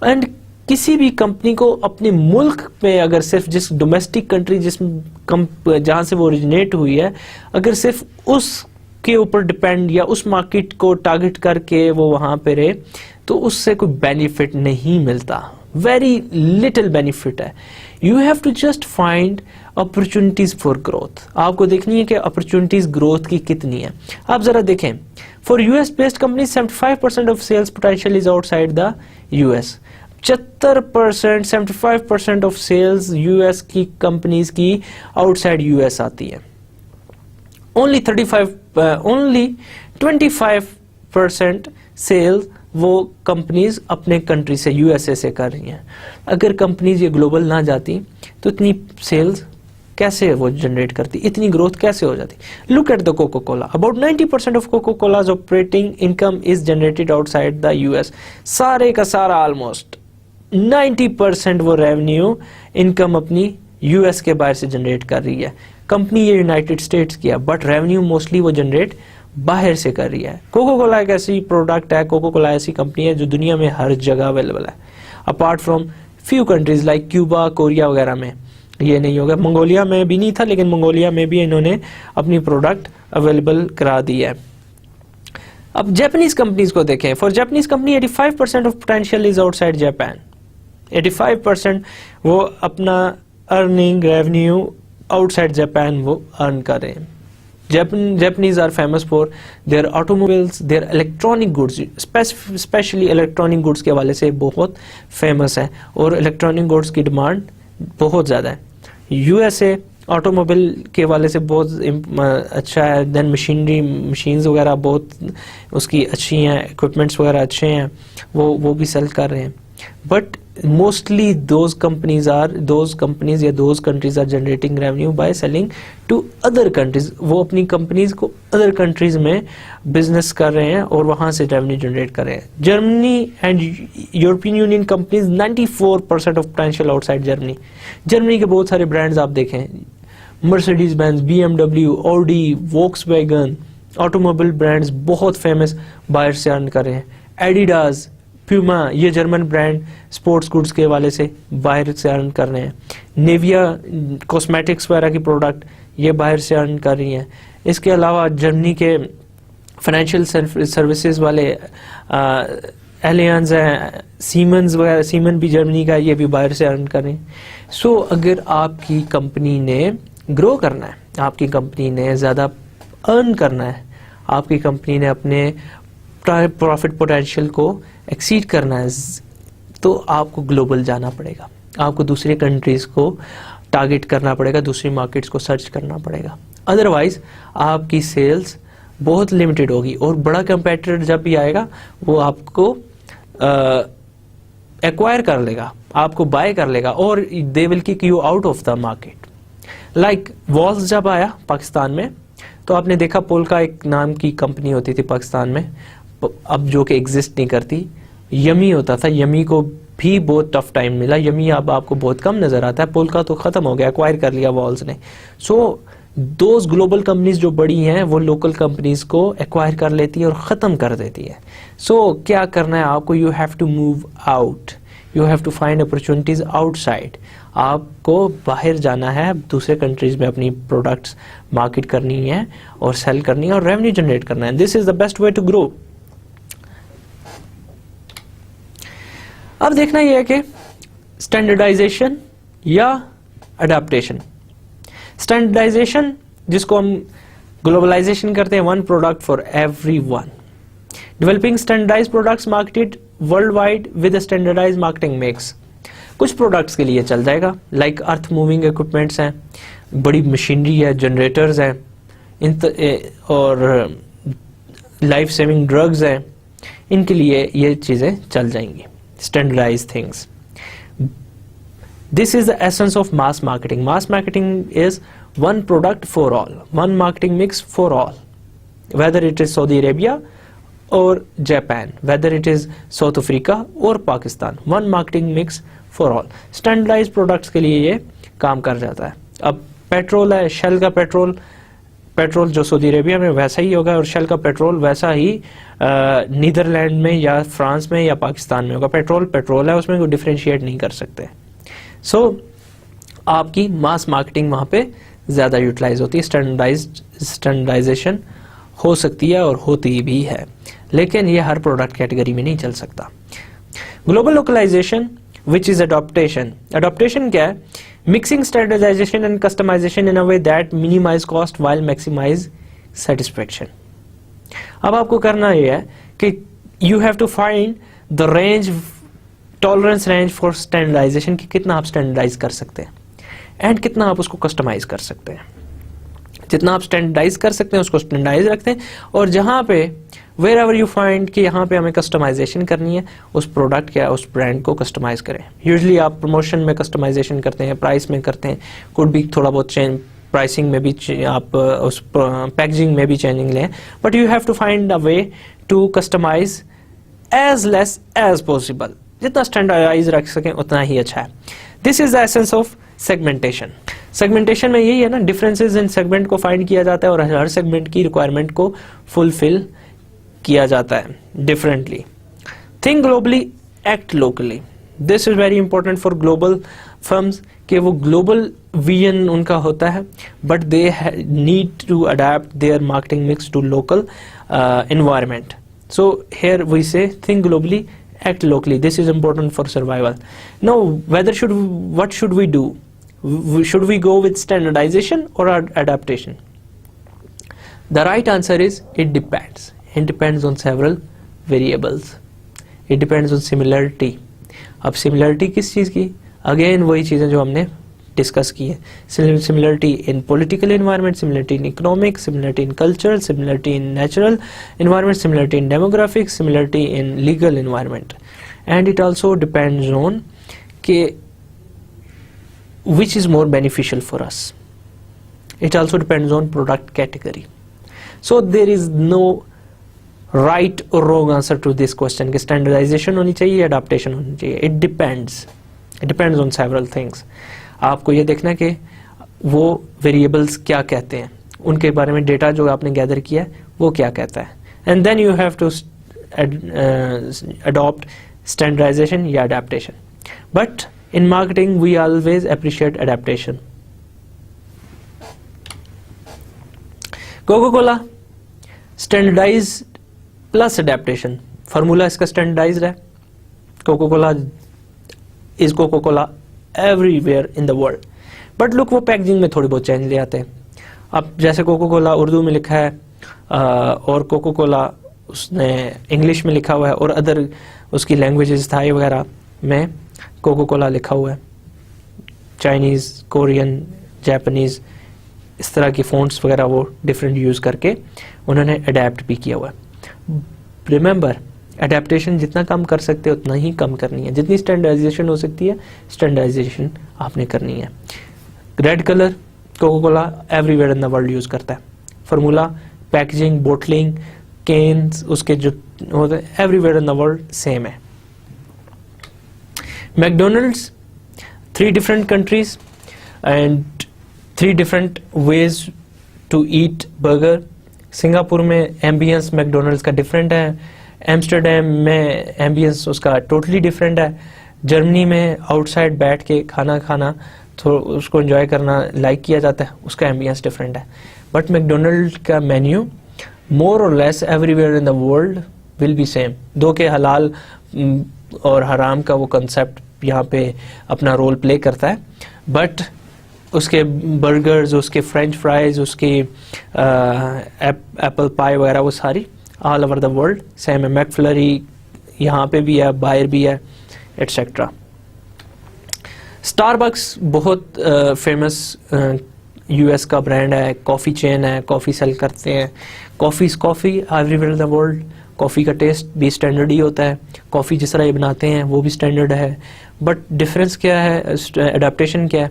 एंड किसी भी कंपनी को अपने मुल्क में अगर सिर्फ जिस डोमेस्टिक कंट्री जहां से वो ओरिजिनेट हुई है, अगर सिर्फ उस के ऊपर डिपेंड या उस मार्केट को टारगेट करके वो वहां पे रहे, तो उससे कोई बेनिफिट नहीं मिलता. वेरी लिटिल बेनिफिट है. You have to just find opportunities for growth. आपको देखनी है कि अपॉर्चुनिटीज ग्रोथ की कितनी है. आप जरा देखें, for US based company 75% of sales potential is outside the US. 75%, 75% of sales US की कंपनीज की आउटसाइड यूएस आती है. only 25% सेल्स वो कंपनीज अपने कंट्री से, यूएसए से कर रही हैं. अगर कंपनीज ये ग्लोबल ना जाती तो इतनी सेल्स कैसे वो जनरेट करती, इतनी ग्रोथ कैसे हो जाती. Look at the Coca Cola. About 90% of Coca Cola's operating income is generated outside the US. सारे का सारा ऑलमोस्ट 90% वो रेवेन्यू इनकम अपनी यूएस के बाहर से जनरेट कर रही है, कंपनी ये यूनाइटेड स्टेट्स की है, बट रेवेन्यू मोस्टली वो जनरेट बाहर से कर रही है। कोको कोला एक ऐसी प्रोडक्ट है, कोको कोला ऐसी कंपनी है जो दुनिया में हर जगह अवेलेबल है, apart from few countries like Cuba, Korea वगैरह में ये नहीं होगा। मंगोलिया में भी नहीं था, लेकिन मंगोलिया में भी इन्होंने अपनी प्रोडक्ट अवेलेबल करा दी है। अब जापानीज कंपनीज को देखें, for Japanese company 85% of potential is outside Japan. 85% वो अपना अर्निंग रेवेन्यू आउटसाइड जापान वो अर्न कर रहे हैं। Japanese are famous for their automobiles, their electronic goods, specially electronic goods के हवाले से बहुत फेमस है और इलेक्ट्रॉनिक गुड्स की डिमांड बहुत ज़्यादा है। यूएसए ऑटोमोबाइल के हवाले से बहुत अच्छा है, देन मशीन्स वगैरह बहुत उसकी अच्छी हैं, इक्विपमेंट्स वगैरह अच्छे हैं, वो भी सेल कर रहे हैं। बट मोस्टली दोज कंपनीज या those countries are generating revenue by selling to other countries. वो अपनी कंपनीज को अदर कंट्रीज में बिजनेस कर रहे हैं और वहां से रेवेन्यू जनरेट कर रहे हैं। Germany and European union companies 94% of potential outside Germany. Germany के बहुत सारे ब्रांड्स आप देखें, Mercedes Benz, BMW, Audi, Volkswagen, automobile brands बहुत फेमस बाहर से अर्न कर रहे हैं। एडिडास, प्यूमा, ये जर्मन ब्रांड स्पोर्ट्स गुड्स के हवाले से बाहर से अर्न कर रहे हैं। नेविया कॉस्मेटिक्स वगैरह की प्रोडक्ट ये बाहर से अर्न कर रही हैं। इसके अलावा जर्मनी के फाइनेंशियल सर्विसेज वाले एलियंस हैं, सीमेंस वगैरह, सीमेन भी जर्मनी का, ये भी बाहर से अर्न कर रहे हैं। सो अगर आपकी कंपनी ने ग्रो करना है, आपकी कंपनी ने ज़्यादा अर्न करना है, आपकी कंपनी ने अपने प्रॉफिट पोटेंशियल को एक्सीड करना है, तो आपको ग्लोबल जाना पड़ेगा, आपको दूसरे कंट्रीज को टारगेट करना पड़ेगा, दूसरी मार्केट्स को सर्च करना पड़ेगा। अदरवाइज आपकी सेल्स बहुत लिमिटेड होगी और बड़ा कंपेटिटर जब भी आएगा वो आपको एक्वायर कर लेगा, आपको बाय कर लेगा और they will kick you out of the market. Like walls जब आया पाकिस्तान में, तो आपने देखा पोल्का एक नाम की कंपनी होती थी पाकिस्तान में, अब जो कि एग्जिस्ट नहीं करती। यमी होता था, यमी को भी बहुत टफ टाइम मिला, यमी अब आपको बहुत कम नजर आता है। पोल्का तो खत्म हो गया, एक्वायर कर लिया वॉल्स ने। सो दोज ग्लोबल कंपनीज जो बड़ी हैं वो लोकल कंपनीज को एक्वायर कर लेती है और ख़त्म कर देती है। सो क्या करना है आपको, you have to move out, you have to find opportunities outside. आपको बाहर जाना है, दूसरे कंट्रीज में अपनी प्रोडक्ट्स मार्केट करनी है और सेल करनी है और रेवेन्यू जनरेट करना है। This is the best way to grow. अब देखना यह है कि स्टैंडर्डाइजेशन या अडेप्टेशन। स्टैंडर्डाइजेशन जिसको हम ग्लोबलाइजेशन करते हैं, one product for everyone. Developing standardised products marketed world wide with standardised marketing mix. कुछ प्रोडक्ट्स के लिए चल जाएगा, लाइक अर्थ मूविंग इक्विपमेंट्स हैं, बड़ी मशीनरी है, जनरेटर्स हैं, और लाइफ सेविंग ड्रग्स हैं, इनके लिए ये चीज़ें चल जाएंगी, standardized things. This is the essence of mass marketing. Mass marketing is one product for all, one marketing mix for all, whether it is Saudi Arabia or Japan, whether it is South Africa or Pakistan, one marketing mix for all. Standardized products के लिए ये काम कर जाता है। अब petrol है, shell का पेट्रोल जो सऊदी अरेबिया में वैसा ही होगा और शेल का पेट्रोल वैसा ही नीदरलैंड में या फ्रांस में या पाकिस्तान में होगा। पेट्रोल है, उसमें कोई डिफरेंशिएट नहीं कर सकते। सो आपकी मास मार्केटिंग वहाँ पे ज़्यादा यूटिलाइज होती है, स्टैंडर्डाइजेशन हो सकती है और होती भी है, लेकिन ये हर प्रोडक्ट कैटेगरी में नहीं चल सकता। Global localisation which is adoption. Adoption क्या है? Mixing standardisation and customisation in a way that minimise cost while maximise satisfaction. अब आपको करना यह है कि you have to find the range, tolerance range for standardisation, कि कितना आप स्टैंडर्डाइज कर सकते हैं एंड कितना आप उसको कस्टमाइज कर सकते हैं। जितना आप स्टैंडर्डाइज कर सकते हैं उसको स्टैंडर्डाइज रखते हैं, और जहां पे वेर एवर यू फाइंड कि यहाँ पे हमें कस्टमाइजेशन करनी है, उस प्रोडक्ट या उस ब्रांड को कस्टमाइज करें। यूजुअली आप प्रमोशन में कस्टमाइजेशन करते हैं, प्राइस में करते हैं, कुड भी थोड़ा बहुत चेंज, प्राइसिंग में भी आप उस पैकेजिंग में भी चेंजिंग लें, but you have to find a way to customise as less as possible. जितना स्टैंडर्डाइज रख सकें उतना ही अच्छा है। This is the essence of segmentation. Segmentation में यही है ना, डिफरेंसेस इन सेगमेंट को फाइंड किया जाता है और हर सेगमेंट की रिक्वायरमेंट को फुलफिल किया जाता है differently. Think globally, act locally. This is very important for global firms कि वो ग्लोबल विजन उनका होता है, but they need to adapt their marketing mix to local environment. So here we say think globally, act locally. This is important for survival. Now what should we do? Should we go with standardization or adaptation? The right answer is it depends. It depends on several variables. It depends on similarity. अब similarity किस चीज़ की? Again वही चीज़ें जो हमने discuss की है, similarity in political environment, similarity in economic, similarity in culture, similarity in natural environment, similarity in demographics, similarity in legal environment, and it also depends on के which is more beneficial for us. It also depends on product category. So there is no right or wrong answer to this question कि standardization होनी चाहिए, adaptation होनी चाहिए. It depends on several things. आपको ये देखना है कि वो वेरिएबल्स क्या कहते हैं, उनके बारे में डेटा जो आपने गैदर किया है वो क्या कहता है, and then you have to adopt standardisation या adaptation. But in marketing we always appreciate adaptation. Coca Cola standardise plus adaptation, formula इसका स्टैंडर्डाइज्ड है. Coca Cola is Coca Cola everywhere in the world, but look वो packaging में थोड़ी बहुत change ले आते हैं. अब जैसे कोका कोला उर्दू में लिखा है और कोका कोला उसने इंग्लिश में लिखा हुआ है और अदर उसकी लैंग्वेजेस थाई वगैरह में कोका कोला लिखा हुआ है, चाइनीज़, कोरियन, जापानीज़, इस तरह की फ़ॉन्ट्स वगैरह वो डिफरेंट यूज़ करके उन्होंने अडेप्ट भी किया हुआ है. रिमेंबर, अडेप्टेशन जितना कम कर सकते हैं उतना ही कम करनी है. जितनी स्टैंडर्डाइजेशन हो सकती है स्टैंडर्डाइजेशन आपने करनी है. Red colour Coca Cola everywhere in the world use करता है. फार्मूला, पैकेजिंग, बोटलिंग, केन्स, उसके जो होते हैं everywhere in the world same है. McDonald's, 3 different countries and 3 different ways to eat burger. Singapore में एम्बियंस मैकडोनल्ड्स का डिफरेंट है, एम्स्टर्डम में एम्बियंस उसका टोटली डिफरेंट है, जर्मनी में आउटसाइड बैठ के खाना खाना तो उसको एंजॉय करना लाइक किया जाता है, उसका एम्बियंस डिफरेंट है. बट मैकडोनल्ड का मेन्यू मोर और less everywhere in the world will be same. दो के हलाल और हराम का वो कंसेप्ट यहाँ पे अपना रोल प्ले करता है, बट उसके बर्गर्स, उसके फ्रेंच फ्राइज, उसकी एप्पल पाई वगैरह वो सारी all over the world same है. मैकफ्लरी यहाँ पे भी है, बायर भी है, एटसेट्रा. स्टारबक्स बहुत फेमस यूएस का ब्रांड है, कॉफ़ी चेन है, कॉफ़ी सेल करते हैं. Coffee everywhere in the world. Coffee का टेस्ट भी स्टैंडर्ड ही होता है, कॉफ़ी जिस तरह ये बनाते हैं वो भी स्टैंडर्ड है. बट डिफरेंस क्या है, एडेप्टेशन क्या है?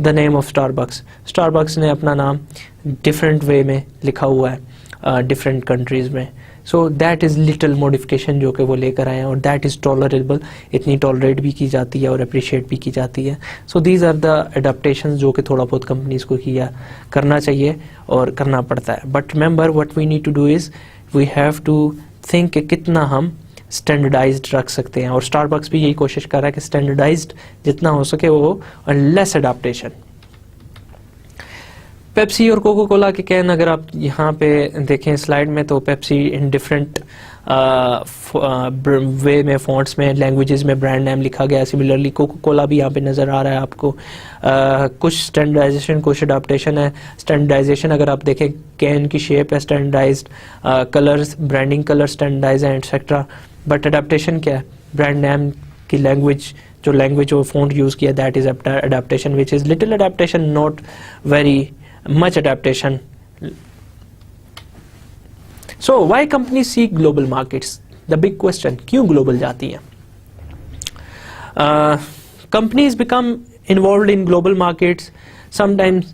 The name of Starbucks. Starbucks ने अपना नाम डिफरेंट वे में लिखा हुआ है डिफरेंट कंट्रीज़ में. So that is little modification जो कि वो लेकर आए हैं, और दैट इज़ टॉलरेबल. इतनी टॉलरेट भी की जाती है और अप्रिशिएट भी की जाती है. So these are the adaptation जो कि थोड़ा बहुत कंपनीज़ को करना चाहिए और करना पड़ता है. But remember what we need to do is we have to think कि कितना हम स्टैंडर्डाइज्ड रख सकते हैं, और स्टारबक्स भी यही कोशिश कर रहा है कि स्टैंडर्डाइज्ड जितना हो सके वो, और लेस एडाप्टेशन. पेप्सी और कोका कोला के कैन अगर आप यहाँ पे देखें स्लाइड में, तो पेप्सी इन डिफरेंट वे में, फॉन्ट्स में, लैंग्वेजेस में ब्रांड नेम लिखा गया है. सिमिलरली कोका कोला भी यहाँ पे नज़र आ रहा है आपको. कुछ स्टैंडर्डाइजेशन, कुछ अडाप्टेशन है. स्टैंडर्डाइजेशन अगर आप देखें, कैन की शेप है standardised, colours, branding colour standardise है, एटसेट्रा. बट अडाप्टेशन क्या है? ब्रांड नेम की लैंग्वेज, जो लैंग्वेज और फॉन्ट यूज़ किया, that is adaptation, which is little adaptation, not very much adaptation. So why companies seek global markets? The big question, क्यों global जाती हैं? Companies become involved in global markets sometimes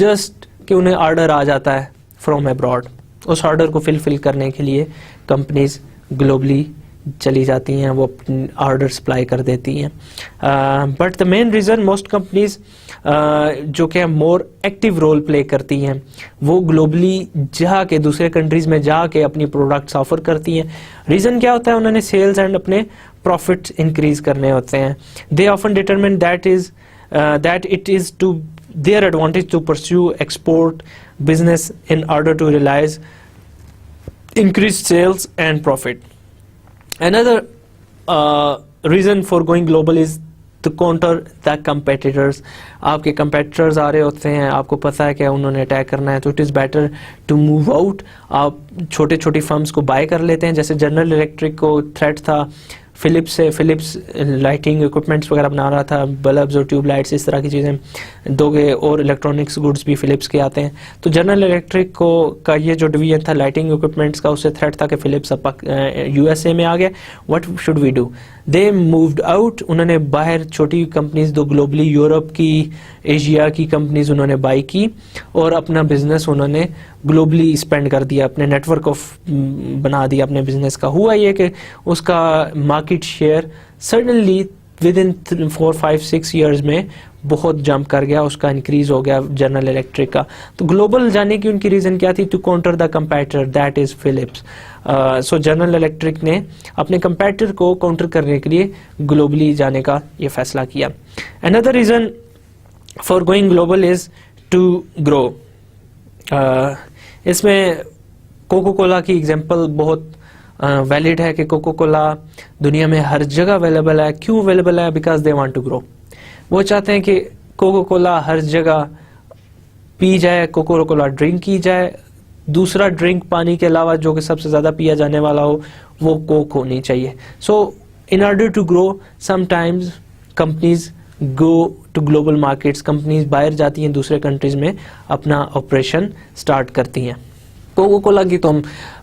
just कि उन्हें order आ जाता है from abroad. उस order को fill करने के लिए कंपनीज ग्लोबली चली जाती हैं, वो अपनी ऑर्डर सप्लाई कर देती हैं। But the main reason most companies जो कि मोर एक्टिव रोल प्ले करती हैं, वो ग्लोबली जाके दूसरे कंट्रीज़ में जाके अपनी प्रोडक्ट्स ऑफर करती हैं। रीज़न क्या होता है? उन्होंने सेल्स एंड अपने प्रॉफिट्स इंक्रीज करने होते हैं। They often determine that it is to their advantage to pursue export business in order to realise increased sales and profit. Another reason for going global is to counter the competitors. आपके competitors आ रहे होते हैं, आपको पता है कि उन्होंने attack करना है, तो it is better to move out. आप छोटे छोटी फर्म्स को बाय कर लेते हैं, जैसे जनरल इलेक्ट्रिक को थ्रेट था फिलिप्स से, फिलिप्स लाइटिंग इक्विपमेंट्स वगैरह बना रहा था, बल्ब्स और ट्यूबलाइट्स इस तरह की चीज़ें दोगे, और इलेक्ट्रॉनिक्स गुड्स भी फिलिप्स के आते हैं। तो जनरल इलेक्ट्रिक को का ये जो डिवीजन था लाइटिंग इक्विपमेंट्स का, उससे थ्रेट था कि फिलिप्स USA में आ गया, what should we do? They moved out, उन्होंने बाहर छोटी कंपनीज दो ग्लोबली, यूरोप की, एशिया की कंपनीज उन्होंने बाई की और अपना बिजनेस उन्होंने ग्लोबली स्पेंड कर दिया, अपने नेटवर्क ऑफ बना दिया अपने बिजनेस का। हुआ ये कि उसका market share suddenly with in 4-5-6 years में बहुत जंप कर गया, उसका इंक्रीज हो गया जनरल इलेक्ट्रिक का। तो ग्लोबल जाने की उनकी रीज़न क्या थी? To counter the competitor that is Philips. So General Electric ने अपने कंपेटिटर को काउंटर करने के लिए ग्लोबली जाने का ये फैसला किया। Another reason for going global is to grow. इसमें कोको कोला की एग्जांपल बहुत वैलिड है कि कोको कोला दुनिया में हर जगह अवेलेबल है। क्यों अवेलेबल है? Because they want to grow. वो चाहते हैं कि कोको कोला हर जगह पी जाए, कोको कोला ड्रिंक की जाए। दूसरा ड्रिंक पानी के अलावा जो कि सबसे ज़्यादा पिया जाने वाला हो, वो कोक होनी चाहिए। So in order to grow sometimes companies go to global markets, companies बाहर जाती हैं, दूसरे कंट्रीज में अपना ऑपरेशन स्टार्ट करती हैं। कोको कोला की तो हम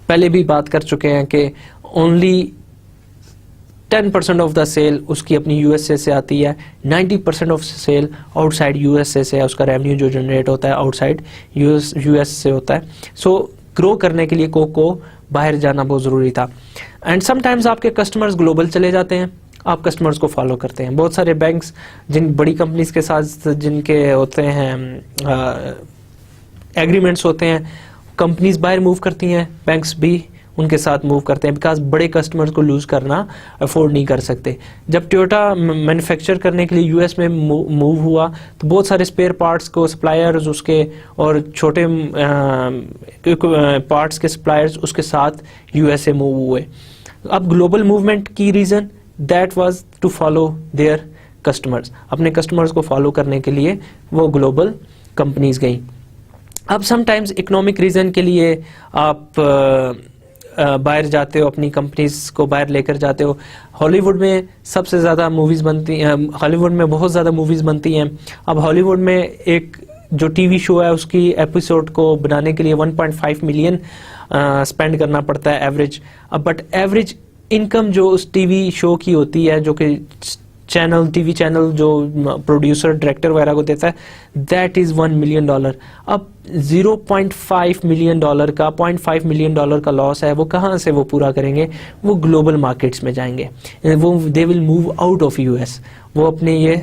पहले भी बात कर चुके हैं कि ओनली 10% ऑफ द सेल उसकी अपनी USA से आती है, 90% ऑफ सेल आउटसाइड USA से है। उसका रेवेन्यू जो जनरेट होता है आउटसाइड US से होता है। सो ग्रो करने के लिए कोको बाहर जाना बहुत ज़रूरी था। एंड समटाइम्स आपके कस्टमर्स ग्लोबल चले जाते हैं, आप कस्टमर्स को फॉलो करते हैं। बहुत सारे बैंक्स जिन बड़ी कंपनीज के साथ जिनके होते हैं एग्रीमेंट्स होते हैं, कंपनीज बाहर मूव करती हैं, बैंक्स भी उनके साथ मूव करते हैं, बिकॉज बड़े कस्टमर्स को लूज करना अफोर्ड नहीं कर सकते। जब टोयोटा मैन्युफैक्चर करने के लिए US में मूव हुआ, तो बहुत सारे स्पेयर पार्ट्स को सप्लायर्स उसके और छोटे पार्ट्स के सप्लायर्स उसके साथ USA मूव हुए। अब ग्लोबल मूवमेंट की reason that was to follow their customers. अपने कस्टमर्स को फॉलो करने के लिए वो ग्लोबल कंपनीज गई। अब समटाइम्स इकोनॉमिक रीज़न के लिए आप बाहर जाते हो, अपनी कंपनीज को बाहर लेकर जाते हो। हॉलीवुड में सबसे ज़्यादा मूवीज़ बनती हैं, हॉलीवुड में बहुत ज़्यादा मूवीज़ बनती हैं। अब हॉलीवुड में एक जो TV शो है उसकी एपिसोड को बनाने के लिए 1.5 मिलियन स्पेंड करना पड़ता है एवरेज। अब बट एवरेज इनकम जो उस TV शो की होती है, जो कि TV चैनल जो प्रोड्यूसर डायरेक्टर वगैरह को देता है, दैट इज़ $1 मिलियन। अब $0.5 मिलियन का $0.5 मिलियन का लॉस है, वो कहाँ से वो पूरा करेंगे? वो ग्लोबल मार्केट्स में जाएंगे, वो they will move out of US। वो अपने ये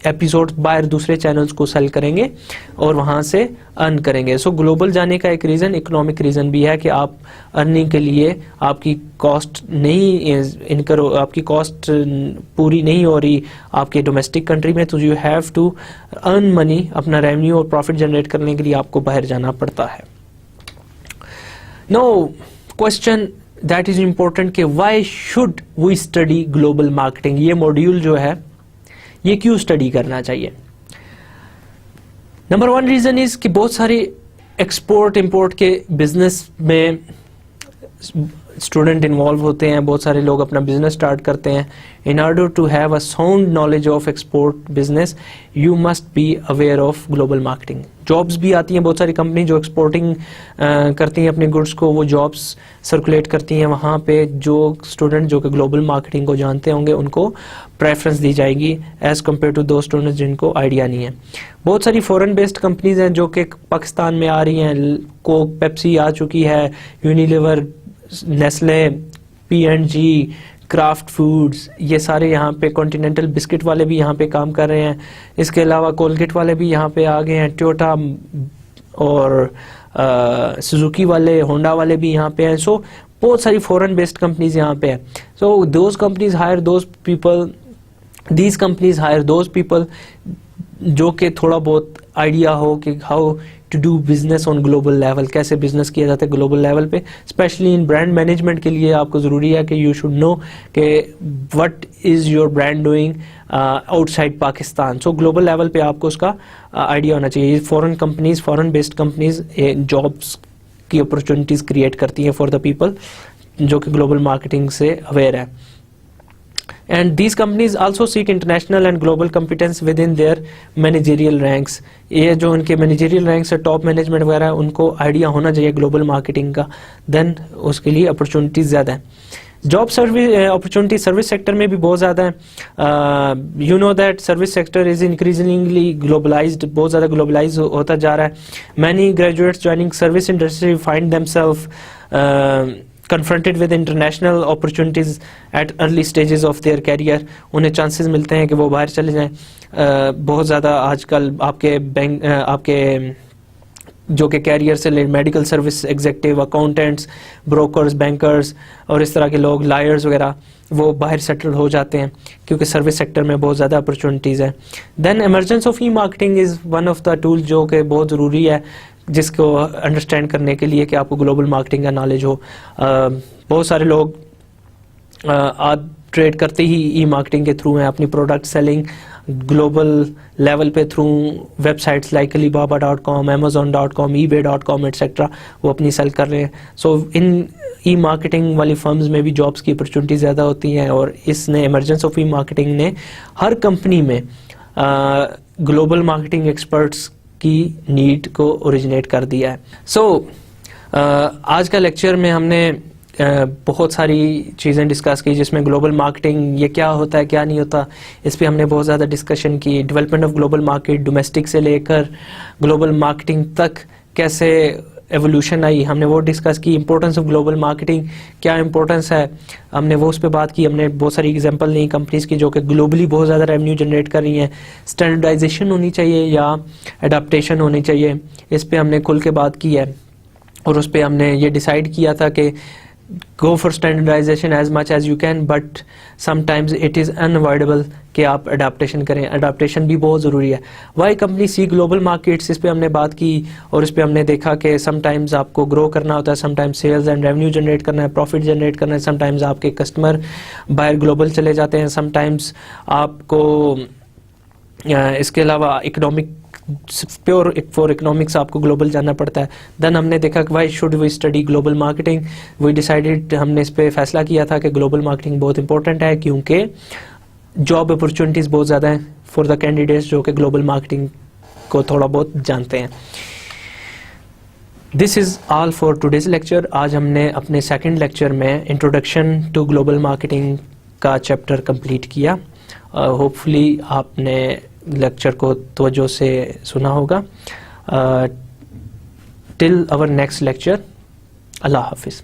एपिसोड बाहर दूसरे चैनल्स को सेल करेंगे और वहाँ से अर्न करेंगे। सो ग्लोबल जाने का एक रीज़न इकोनॉमिक रीज़न भी है कि आप अर्निंग के लिए आपकी कॉस्ट नहीं आपकी कॉस्ट पूरी नहीं हो रही आपके डोमेस्टिक कंट्री में, तो you have to earn money. अपना रेवेन्यू और प्रॉफिट जनरेट करने के लिए आपको बाहर जाना पड़ता है। No question that is important कि why should we study global marketing. ये मॉड्यूल जो है ये क्यों स्टडी करना चाहिए? नंबर 1 रीजन इज कि बहुत सारे एक्सपोर्ट इंपोर्ट के बिजनेस में स्टूडेंट इन्वॉल्व होते हैं, बहुत सारे लोग अपना बिजनेस स्टार्ट करते हैं। In order to have a sound knowledge of export business you must be aware of global marketing. Jobs भी आती हैं, बहुत सारी कंपनी जो एक्सपोर्टिंग करती हैं अपने गुड्स को, वो जॉब्स सर्कुलेट करती हैं। वहाँ पे जो स्टूडेंट जो कि ग्लोबल मार्केटिंग को जानते होंगे उनको प्रेफरेंस दी जाएगी एज कम्पेयर टू दो स्टूडेंट्स जिनको आइडिया नहीं है। बहुत सारी फॉरेन बेस्ड कंपनीज हैं जो कि पाकिस्तान में आ रही हैं। कोक, पेप्सी आ चुकी है, Unilever, Nestle, P&G, craft foods, ये सारे यहाँ पे कॉन्टिनेंटल बिस्किट वाले भी यहाँ पे काम कर रहे हैं। इसके अलावा कोलगेट वाले भी यहाँ पे आ गए हैं, टोयोटा और सुजुकी वाले, होंडा वाले भी यहाँ पे हैं। सो बहुत सारी फॉरेन बेस्ड कंपनीज यहाँ पे हैं। So those companies hire those people, these companies hire those people जो कि थोड़ा बहुत आइडिया हो कि how to do business on global level, कैसे बिजनेस किया जाता है ग्लोबल लेवल पे। स्पेशली इन ब्रांड मैनेजमेंट के लिए आपको ज़रूरी है कि यू शुड नो कि what is your brand doing outside Pakistan. So global level पे आपको उसका आइडिया होना चाहिए। Foreign companies, foreign based companies jobs की अपॉर्चुनिटीज़ क्रिएट करती हैं फॉर द पीपल जो कि ग्लोबल मार्केटिंग से अवेयर है। And these companies also seek international and global competence within their managerial ranks. ये जो उनके managerial ranks है, टॉप मैनेजमेंट वगैरह है, उनको आइडिया होना चाहिए ग्लोबल मार्केटिंग का, देन उसके लिए अपॉर्चुनिटीज ज़्यादा है। Job service opportunity service sector में भी बहुत ज़्यादा है। You know that service sector is increasingly globalised, बहुत ज़्यादा ग्लोबलाइज होता जा रहा है। Many graduates joining service industry find themselves confronted with international opportunities at early stages of their career। उन्हें चांसेस मिलते हैं कि वो बाहर चले जाएं। बहुत ज़्यादा आजकल आपके जो कि कैरियर से related medical service executive, accountants, brokers, bankers और इस तरह के लोग, लायर्स वगैरह, वो बाहर सेटल हो जाते हैं क्योंकि सर्विस सेक्टर में बहुत ज़्यादा अपॉर्चुनिटीज़ हैं। Then emergence of e marketing is one of the tool जो कि बहुत ज़रूरी है जिसको अंडरस्टैंड करने के लिए कि आपको ग्लोबल मार्केटिंग का नॉलेज हो। बहुत सारे लोग ट्रेड करते ही ई मार्केटिंग के थ्रू हैं, अपनी प्रोडक्ट सेलिंग ग्लोबल लेवल पे through websites like alibaba.com, amazon.com, ebay.com etcetera वो अपनी सेल कर रहे हैं। सो इन ई मार्केटिंग वाली फर्म्स में भी जॉब्स की अपॉर्चुनिटी ज़्यादा होती हैं और इसने इमरजेंस ऑफ ई मार्केटिंग ने हर कंपनी में ग्लोबल मार्केटिंग एक्सपर्ट्स की नीड को ओरिजिनेट कर दिया है। सो आज का लेक्चर में हमने बहुत सारी चीज़ें डिस्कस की जिसमें ग्लोबल मार्केटिंग ये क्या होता है, क्या नहीं होता, इस पे हमने बहुत ज़्यादा डिस्कशन की। Development of global market, domestic से लेकर ग्लोबल मार्केटिंग तक कैसे एवोल्यूशन आई, हमने वो डिस्कस की। इंपॉर्टेंस ऑफ ग्लोबल मार्केटिंग, क्या इंपॉर्टेंस है, हमने वो उस पर बात की। हमने बहुत सारी एग्जांपल ली कंपनीज की जो कि ग्लोबली बहुत ज़्यादा रेवेन्यू जनरेट कर रही हैं। स्टैंडर्डाइजेशन होनी चाहिए या एडाप्टेशन होनी चाहिए, इस पर हमने खुल के बात की है और उस पर हमने ये डिसाइड किया था कि go for standardization as much as you can, but sometimes it is unavoidable कि आप adaptation करें। adaptation भी बहुत ज़रूरी है। Why companies see global markets, इस पे हमने बात की और इस पे हमने देखा कि sometimes आपको grow करना होता है, sometimes sales and revenue generate करना है, profit generate करना है, sometimes आपके customer बाहर global चले जाते हैं, sometimes आपको इसके अलावा इकोनॉमिक प्योर फॉर इकोनॉमिक्स आपको ग्लोबल जाना पड़ता है। देन हमने देखा कि why should we study global marketing, we decided, हमने इस पे फैसला किया था कि ग्लोबल मार्केटिंग बहुत इंपॉर्टेंट है क्योंकि जॉब अपॉर्चुनिटीज़ बहुत ज़्यादा हैं फॉर द कैंडिडेट्स जो कि ग्लोबल मार्केटिंग को थोड़ा बहुत जानते हैं। This is all for today's lecture. आज हमने अपने सेकेंड लेक्चर में इंट्रोडक्शन टू ग्लोबल मार्केटिंग का चैप्टर कंप्लीट किया। होपफुली आपने लेक्चर को तवज्जो से सुना होगा। टिल आवर नेक्स्ट लेक्चर, अल्लाह हाफिज़।